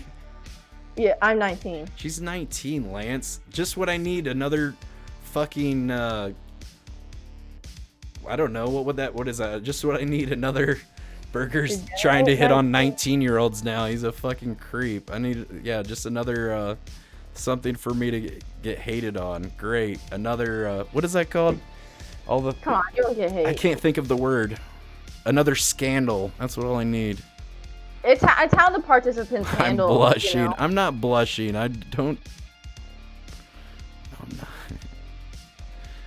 Yeah, I'm 19. She's 19, Lance. Just what I need. Another fucking I don't know, what is that? Just what I need. Another Burger's trying to hit on 19-year-olds now. He's a fucking creep. I need, just another something for me to get hated on. Great. Another what is that called? Come on, you don't get hate. I can't think of the word. Another scandal. That's what all I need. It's how the participants handle. I'm blushing. You know? I'm not blushing. I don't. I'm not.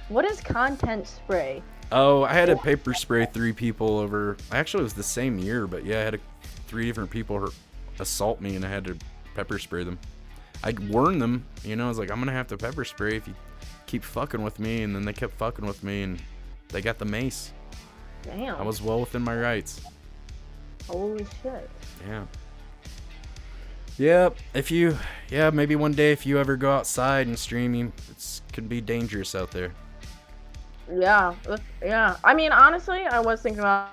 What is content spray? Oh, I had to paper spray 3 people over. Actually, it was the same year, but yeah, I had 3 different people assault me, and I had to pepper spray them. I'd warn them, I was like, I'm gonna have to pepper spray if you keep fucking with me, and then they kept fucking with me, and they got the mace. Damn. I was well within my rights. Holy shit. Yeah. Yep. Maybe one day if you ever go outside and streaming, it can be dangerous out there. Yeah. I mean, honestly, I was thinking about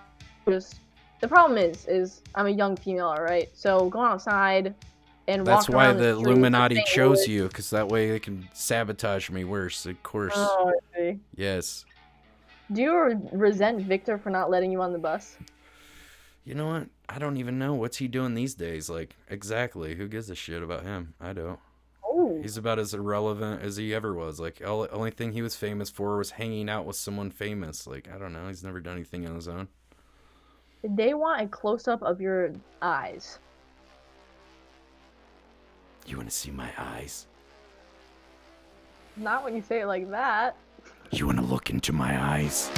just the problem is I'm a young female, right? So going outside and that's walking why around the streets Illuminati of St. chose Louis- you, because that way they can sabotage me worse. Of course. Oh, I see. Yes. Do you resent Victor for not letting you on the bus? You know what? I don't even know. What's he doing these days? Like, exactly. Who gives a shit about him? I don't. Oh. He's about as irrelevant as he ever was. Like, only thing he was famous for was hanging out with someone famous. Like, I don't know. He's never done anything on his own. Did they want a close-up of your eyes? You want to see my eyes? Not when you say it like that. You want to look into my eyes?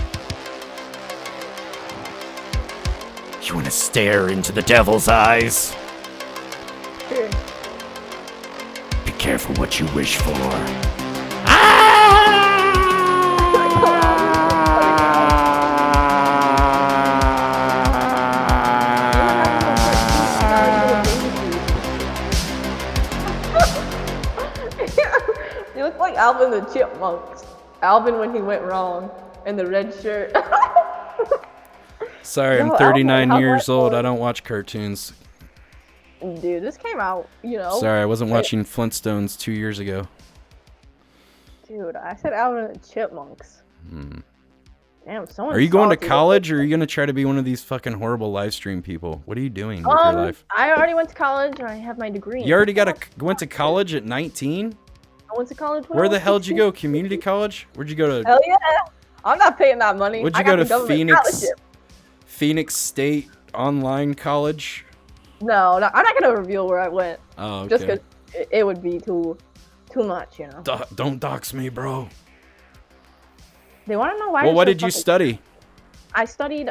You want to stare into the devil's eyes? Here. Be careful what you wish for. You look like Alvin the Chipmunks. Alvin when he went wrong in the red shirt. Sorry, No, I'm 39 Alvin, years how old. much- I don't watch cartoons. Dude, this came out, Sorry, I wasn't watching Flintstones 2 years ago. Dude, I said Alvin the Chipmunks. Damn, someone. Are you going to college, or are you going to try to be one of these fucking horrible live stream people? What are you doing with your life? I already went to college and I have my degree. You already went to college at 19? I went to college. When Where I the was hell did you 16. go? Community college? Where'd you go to? Hell yeah! I'm not paying that money. Where'd I you got go the to? government scholarship. Phoenix State Online College? No, I'm not gonna reveal where I went. Oh, okay. Just because it would be too much, Don't dox me, bro. They want to know why. Well, what you're did so you fucking- study? I studied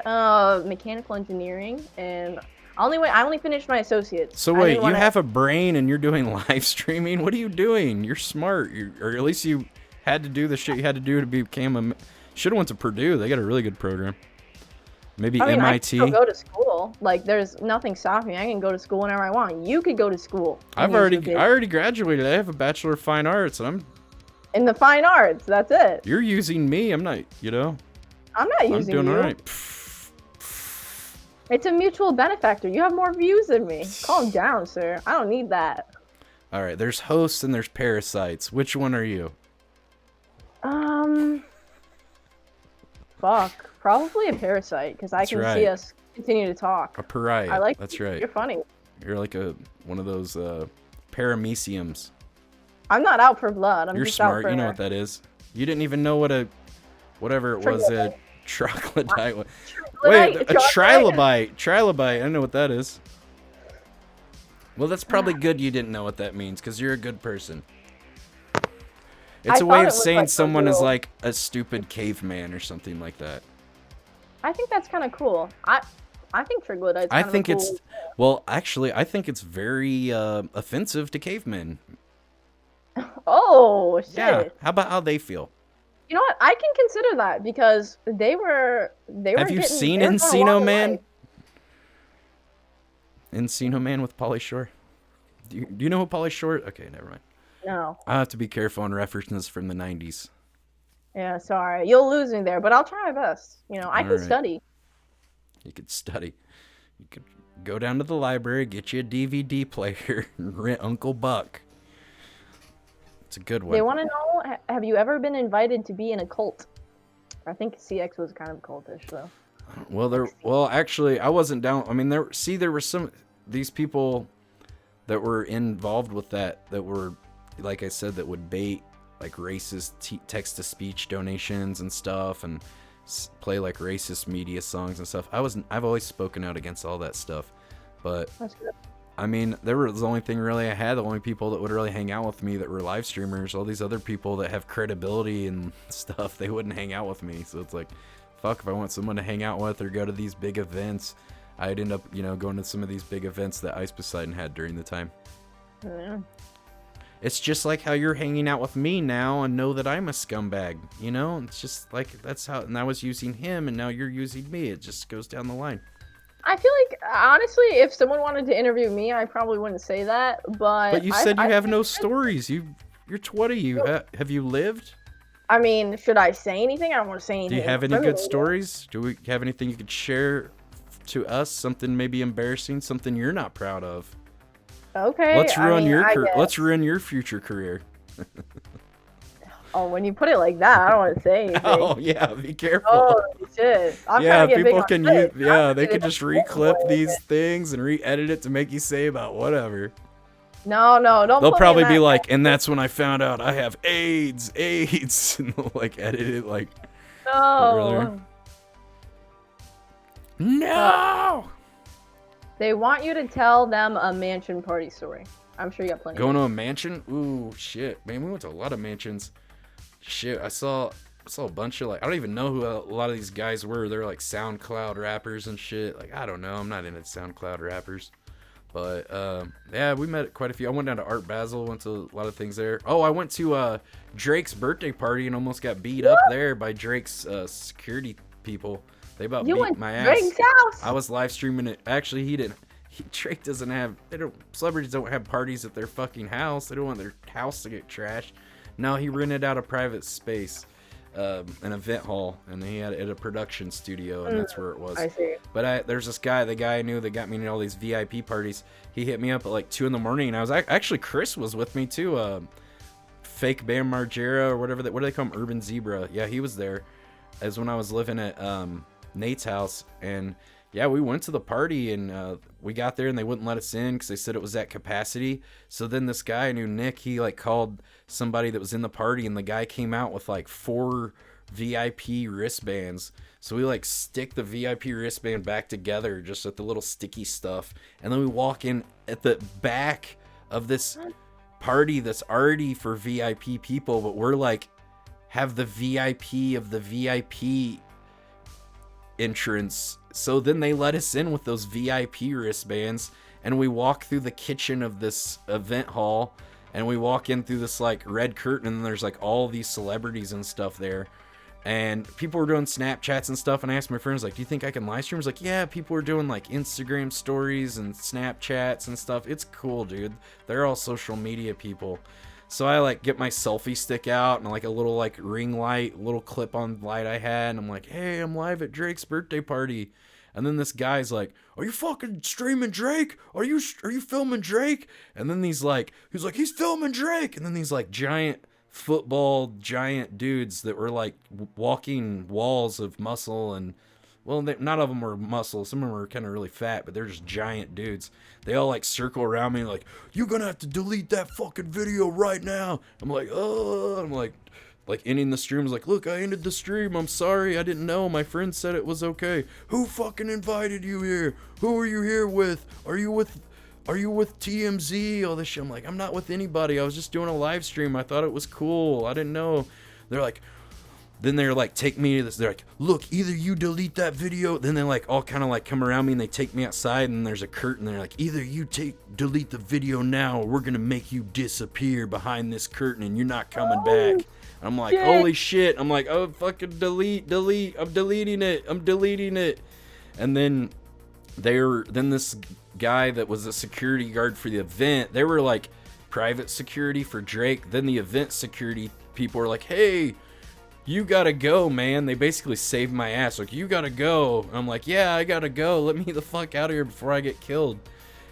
mechanical engineering, and I only finished my associates. So I wait, didn't you wanna- have a brain and you're doing live streaming? What are you doing? You're smart. Or at least you had to do the shit you had to do to become a... Should have went to Purdue. They got a really good program. Maybe I mean, I MIT. can still go to school. Like, there's nothing stopping me. I can go to school whenever I want. You could go to school. I already graduated. I have a Bachelor of Fine Arts, and in the fine arts. That's it. you're using me. I'm not, I'm not using I'm doing you. all right. It's a mutual benefactor. You have more views than me. Calm down, sir. I don't need that. All right, there's hosts and there's parasites. Which one are you? Fuck. Probably a parasite, because I can see us continue to talk. A pariah. I like. That's right. You're funny. You're like one of those parameciums. I'm not out for blood. I'm You're just smart. out for. You know what that is. You didn't even know what whatever it was, a troglodyte was. Wait, a trilobite. Trilobite. I know what that is. Well, that's probably good you didn't know what that means, because you're a good person. It's a way of saying someone is like a stupid caveman or something like that. I think that's kind of cool. I think troglodytes. I think it's well, actually, I think it's very offensive to cavemen. Oh shit! Yeah. How about how they feel? You know what? I can consider that because they were. Have you seen Encino Man? Encino Man with Pauly Shore. Do you know who Pauly Shore? Okay, never mind. No. I have to be careful on references from the 90s. Yeah, sorry. You'll lose me there, but I'll try my best. I can study. You could study. You could go down to the library, get you a DVD player, and rent Uncle Buck. It's a good one. They want to know, have you ever been invited to be in a cult? I think CX was kind of cultish, though. Well, actually, I wasn't down. I mean, there were these people that were involved with that were, like I said, that would bait like racist text-to-speech donations and stuff, and play like racist media songs and stuff. I've always spoken out against all that stuff, but That's good. I mean, there was the only thing really I had, the only people that would really hang out with me that were live streamers. All these other people that have credibility and stuff, they wouldn't hang out with me. So it's like, fuck, if I want someone to hang out with or go to these big events, I'd end up, going to some of these big events that Ice Poseidon had during the time. Yeah. It's just like how you're hanging out with me now and know that I'm a scumbag, It's just like, that's how, and I was using him and now you're using me. It just goes down the line. I feel like, honestly, if someone wanted to interview me, I probably wouldn't say that, But you said you have no stories. You're 20. Have you lived? I mean, should I say anything? I don't want to say anything. Do you have any good stories? Do we have anything you could share to us? Something maybe embarrassing, something you're not proud of? Okay. Let's ruin your future career. Oh, when you put it like that, I don't want to say anything. Oh yeah, be careful. Oh shit! People can use. Yeah, they can just reclip these things and re-edit it to make you say about whatever. No, don't. They'll probably be like, and that's when I found out I have AIDS, and they'll like edit it like. No. No. They want you to tell them a mansion party story. I'm sure you got plenty. Going to a mansion? Ooh, shit, man, we went to a lot of mansions. Shit, I saw a bunch of I don't even know who a lot of these guys were. They're like SoundCloud rappers and shit. Like, I don't know. I'm not into SoundCloud rappers. But yeah, we met quite a few. I went down to Art Basel, went to a lot of things there. Oh, I went to Drake's birthday party and almost got beat up there by Drake's security people. They about beat my ass. Drake's house. I was live streaming it. Actually, he didn't. Drake doesn't have. Celebrities don't have parties at their fucking house. They don't want their house to get trashed. No, he rented out a private space, an event hall, and he had it at a production studio, and that's where it was. I see. But there's this guy, the guy I knew that got me into all these VIP parties. He hit me up at like 2 in the morning, and I was actually Chris was with me too. Fake Bam Margera or whatever. What do they call him? Urban Zebra. Yeah, he was there. As when I was living at Nate's house, and yeah, we went to the party, and we got there and they wouldn't let us in because they said it was at capacity. So then this guy I knew, Nick, he like called somebody that was in the party, and the guy came out with like 4 VIP wristbands. So we like stick the VIP wristband back together just at the little sticky stuff, and then we walk in at the back of this party that's already for VIP people, but we're like have the VIP of the VIP entrance. So then they let us in with those VIP wristbands, and we walk through the kitchen of this event hall, and we walk in through this like red curtain, and there's like all these celebrities and stuff there, and people were doing Snapchats and stuff. And I asked my friends, like, do you think I can live stream? I was like, yeah, people were doing like Instagram stories and Snapchats and stuff. It's cool, dude. They're all social media people. So I like get my selfie stick out and like a little like ring light, little clip on light I had, and I'm like, hey, I'm live at Drake's birthday party. And then this guy's like, are you fucking streaming Drake? Are you filming Drake? And then he's like, he's filming Drake. And then these like giant giant dudes that were like walking walls of muscle, and well, not of them were muscle. Some of them were kind of really fat, but they're just giant dudes. They all like circle around me like, you're gonna have to delete that fucking video right now. I'm like, oh, I'm like ending the stream. I was like, look, I ended the stream. I'm sorry. I didn't know. My friend said it was okay. Who fucking invited you here? Who are you here with? Are you with TMZ? All this shit. I'm like, I'm not with anybody. I was just doing a live stream. I thought it was cool. I didn't know. They're like, then they're like, take me to this. They're like, look, either you delete that video. Then they like all kind of like come around me and they take me outside, and there's a curtain. They're like, either you delete the video now, or we're going to make you disappear behind this curtain and you're not coming back. I'm like, shit. Holy shit. I'm like, oh, fucking delete. I'm deleting it. And then this guy that was a security guard for the event, they were like private security for Drake. Then the event security people were like, hey, you gotta go, man. They basically saved my ass. Like, you gotta go. And I'm like, yeah, I gotta go. Let me the fuck out of here before I get killed.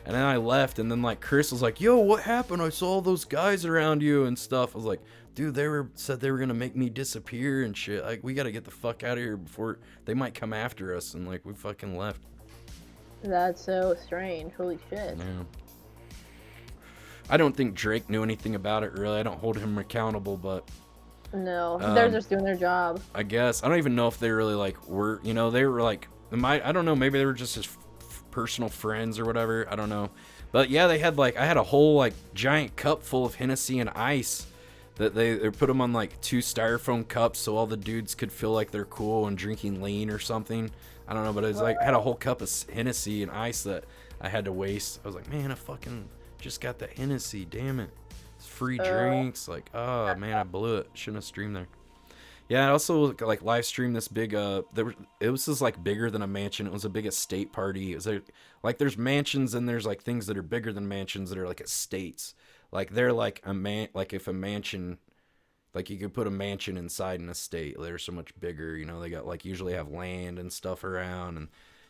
And then I left, and then like Chris was like, yo, what happened? I saw all those guys around you and stuff. I was like, dude, said they were gonna make me disappear and shit. Like, we gotta get the fuck out of here before they might come after us. And like, we fucking left. That's so strange. Holy shit. Yeah. I don't think Drake knew anything about it, really. I don't hold him accountable, but No, they're just doing their job. I guess. I don't even know if they really like were, you know, they were like, I don't know, maybe they were just his personal friends or whatever. I don't know. But yeah, they had like, I had a whole like giant cup full of Hennessy and ice that they put them on like 2 styrofoam cups so all the dudes could feel like they're cool and drinking lean or something. I don't know, but it was like, I had a whole cup of Hennessy and ice that I had to waste. I was like, man, I fucking just got the Hennessy, damn it. It's free drinks. Like, oh man, I blew it. Shouldn't have streamed there. Yeah, I also like live streamed this big it was just like bigger than a mansion. It was a big estate party. It was like there's mansions and there's like things that are bigger than mansions that are like estates. Like they're like like if a mansion, like you could put a mansion inside an estate. They're so much bigger, you know, they got like usually have land and stuff around, and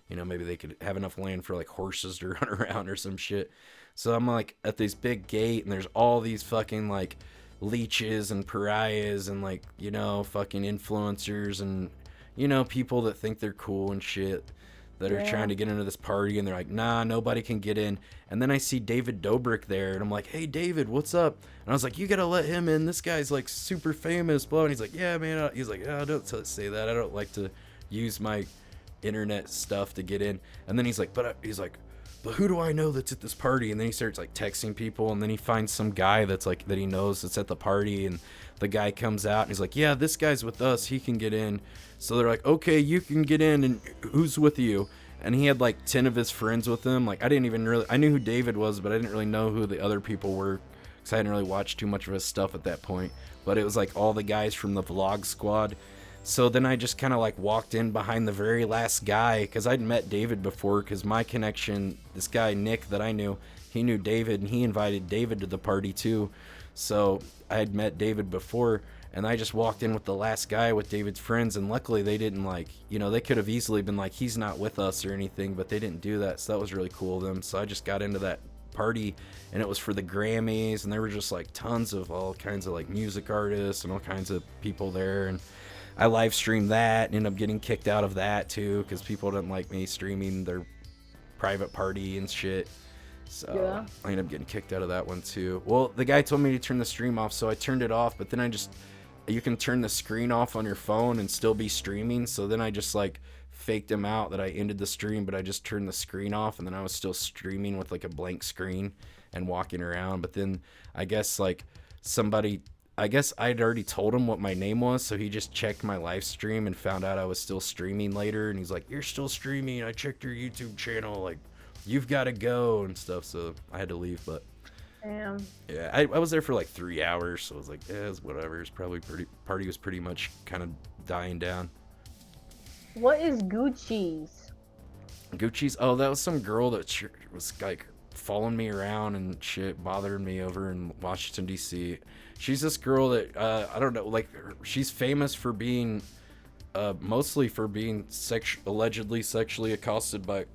you know, maybe they could have enough land for like horses to run around or some shit. So I'm like at this big gate and there's all these fucking like leeches and pariahs and like, you know, fucking influencers and, you know, people that think they're cool and shit that are trying to get into this party, and they're like, nah, nobody can get in. And then I see David Dobrik there, and I'm like, hey David, what's up? And I was like, you gotta let him in, this guy's like super famous, blah. And he's like, yeah man, he's like, oh, don't say that, I don't like to use my internet stuff to get in. And then he's like, but who do I know that's at this party? And then he starts like texting people, and then he finds some guy that's like that he knows that's at the party, and the guy comes out and he's like, yeah, this guy's with us, he can get in. So they're like, okay, you can get in, and who's with you? And he had like 10 of his friends with him. Like I knew who David was, but I didn't really know who the other people were because I hadn't really watched too much of his stuff at that point. But it was like all the guys from the vlog squad. So then I just kind of like walked in behind the very last guy because I'd met David before, because my connection, this guy Nick that I knew, he knew David and he invited David to the party too. So I had met David before, and I just walked in with the last guy with David's friends, and luckily they didn't like, you know, they could have easily been like, he's not with us or anything, but they didn't do that. So that was really cool of them. So I just got into that party, and it was for the Grammys, and there were just like tons of all kinds of like music artists and all kinds of people there. And I live streamed that and ended up getting kicked out of that too because people didn't like me streaming their private party and shit. So I ended up getting kicked out of that one too. Well, the guy told me to turn the stream off, so I turned it off, but then you can turn the screen off on your phone and still be streaming. So then I just like faked him out that I ended the stream, but I just turned the screen off, and then I was still streaming with like a blank screen and walking around. But then I guess I'd already told him what my name was, so he just checked my live stream and found out I was still streaming later, and he's like, you're still streaming, I checked your YouTube channel, like, you've got to go and stuff. So I had to leave. But damn. Yeah, I was there for like 3 hours, so I was like, yeah, it's whatever. It's probably party was pretty much kind of dying down. What is Gucci's? Gucci's? Oh, that was some girl that was like following me around and shit, bothering me over in Washington D.C. She's this girl that I don't know, like she's famous for being mostly for being allegedly sexually accosted by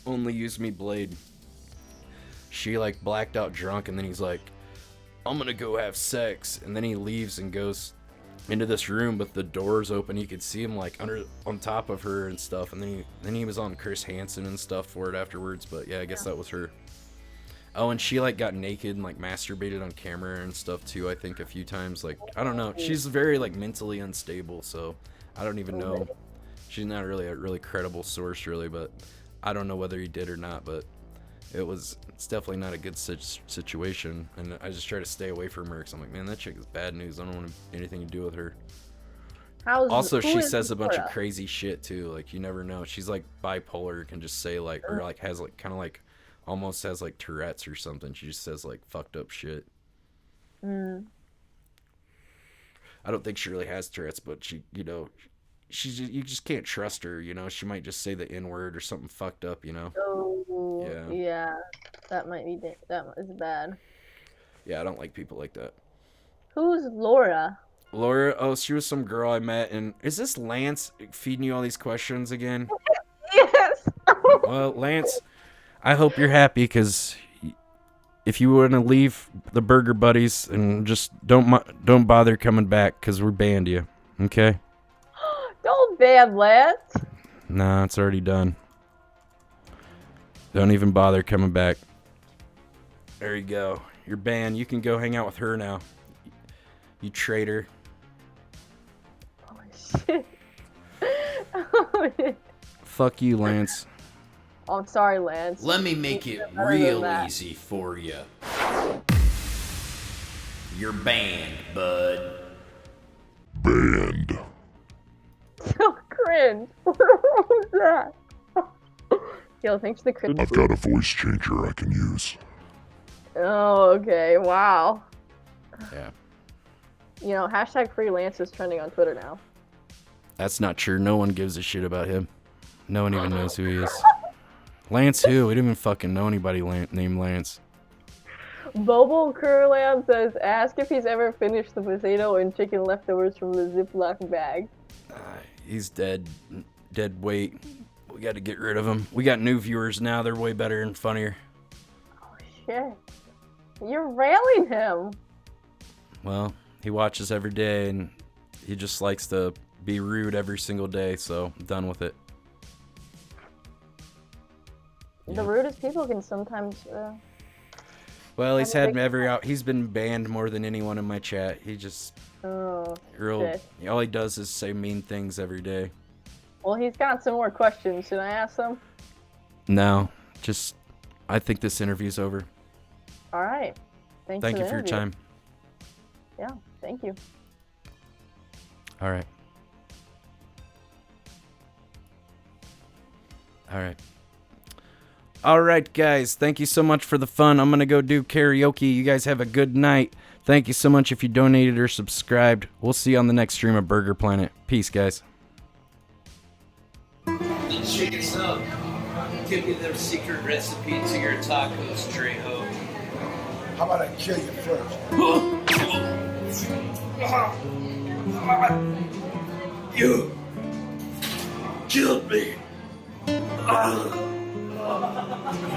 Only Use Me Blade. She like blacked out drunk, and then he's like, I'm gonna go have sex, and then he leaves and goes into this room, but the door's open. You could see him like on top of her and stuff, and then he was on Chris Hansen and stuff for it afterwards. But yeah, I guess that was her. Oh, and she like got naked and like masturbated on camera and stuff too, I think a few times. Like, I don't know, she's very like mentally unstable, so I don't even know. She's not really a really credible source really, but I don't know whether he did or not. But it's definitely not a good situation, and I just try to stay away from her because I'm like, man, that chick is bad news. I don't want anything to do with her. Also, she says a bunch of crazy shit too. Like, you never know. She's like bipolar, can just say like, or like has like kind of like almost has like Tourette's or something. She just says like fucked up shit. I don't think she really has Tourette's, but she, you know, you just can't trust her. You know, she might just say the N-word or something fucked up. You know. Oh, yeah, that is bad. Yeah, I don't like people like that. Who's Laura? Laura, oh, she was some girl I met, and is this Lance feeding you all these questions again? Yes. Well, Lance, I hope you're happy, because if you want to leave the Burger Buddies, and just don't bother coming back, because we're banned you, okay? Don't ban Lance. Nah, it's already done. Don't even bother coming back. There you go. You're banned. You can go hang out with her now. You traitor. Oh, shit. Oh, shit. Fuck you, Lance. Oh, I'm sorry, Lance. Let me make it Better real than that. easy for you. You're banned, bud. Banned. So cringe. What was that? Yo, thanks for the cringe. I've got a voice changer I can use. Oh, okay. Wow. Yeah. You know, hashtag free Lance is trending on Twitter now. That's not true. No one gives a shit about him. No one even knows who he is. Lance who? We didn't even fucking know anybody named Lance. Bobo Curland says, ask if he's ever finished the potato and chicken leftovers from the Ziploc bag. He's dead. Dead weight. We got to get rid of him. We got new viewers now. They're way better and funnier. Oh, shit. You're railing him. Well, he watches every day, and he just likes to be rude every single day, so I'm done with it. The rudest people can sometimes... Well, he's been banned more than anyone in my chat. He just... Oh, shit. All he does is say mean things every day. Well, he's got some more questions. Should I ask them? No, just... I think this interview's over. All right. Thank you for your time. Yeah, thank you. All right. All right, guys. Thank you so much for the fun. I'm going to go do karaoke. You guys have a good night. Thank you so much if you donated or subscribed. We'll see you on the next stream of Burger Planet. Peace, guys. Chase up. Give me their secret recipe to your tacos, Trejo. How about I kill you first? You killed me.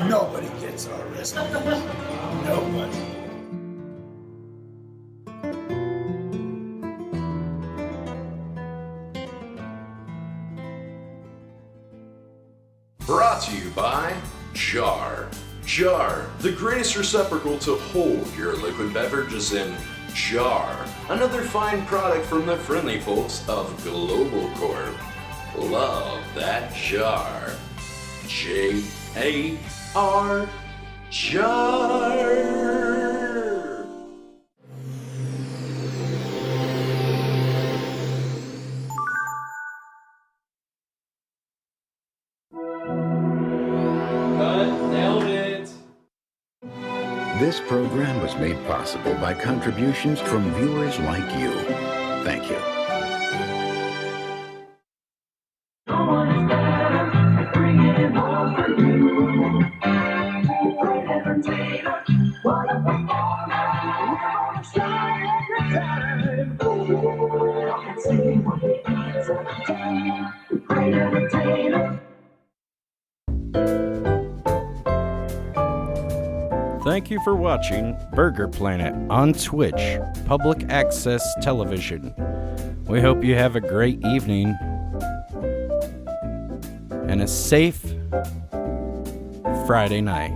Nobody gets our recipe. Nobody. Brought to you by Jar. Jar, the greatest receptacle to hold your liquid beverages in. Jar, another fine product from the friendly folks of Global Corp. Love that jar. J-A-R. Jar. Nailed it. This program was made possible by contributions from viewers like you. Thank you. Thank you for watching Burger Planet on Twitch, public access television. We hope you have a great evening and a safe Friday night.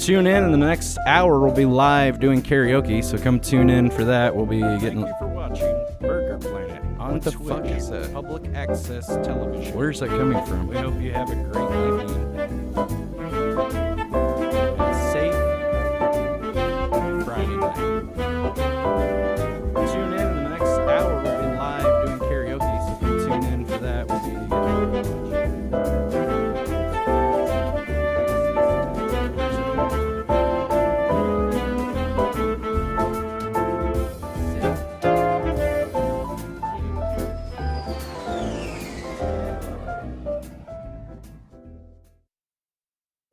Tune in the next hour. We'll be live doing karaoke, so come tune in for that. We'll be getting... Thank you for watching Burger Planet on Twitch. What the fuck is that? Public access television. Where's that coming from? We hope you have a great evening. Friday night. Tune in the next hour. We'll be live doing karaoke, so if you tune in for that, we'll be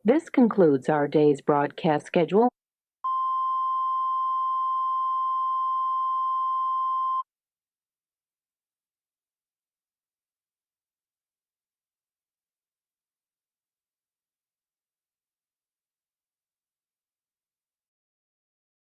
This concludes our day's broadcast schedule.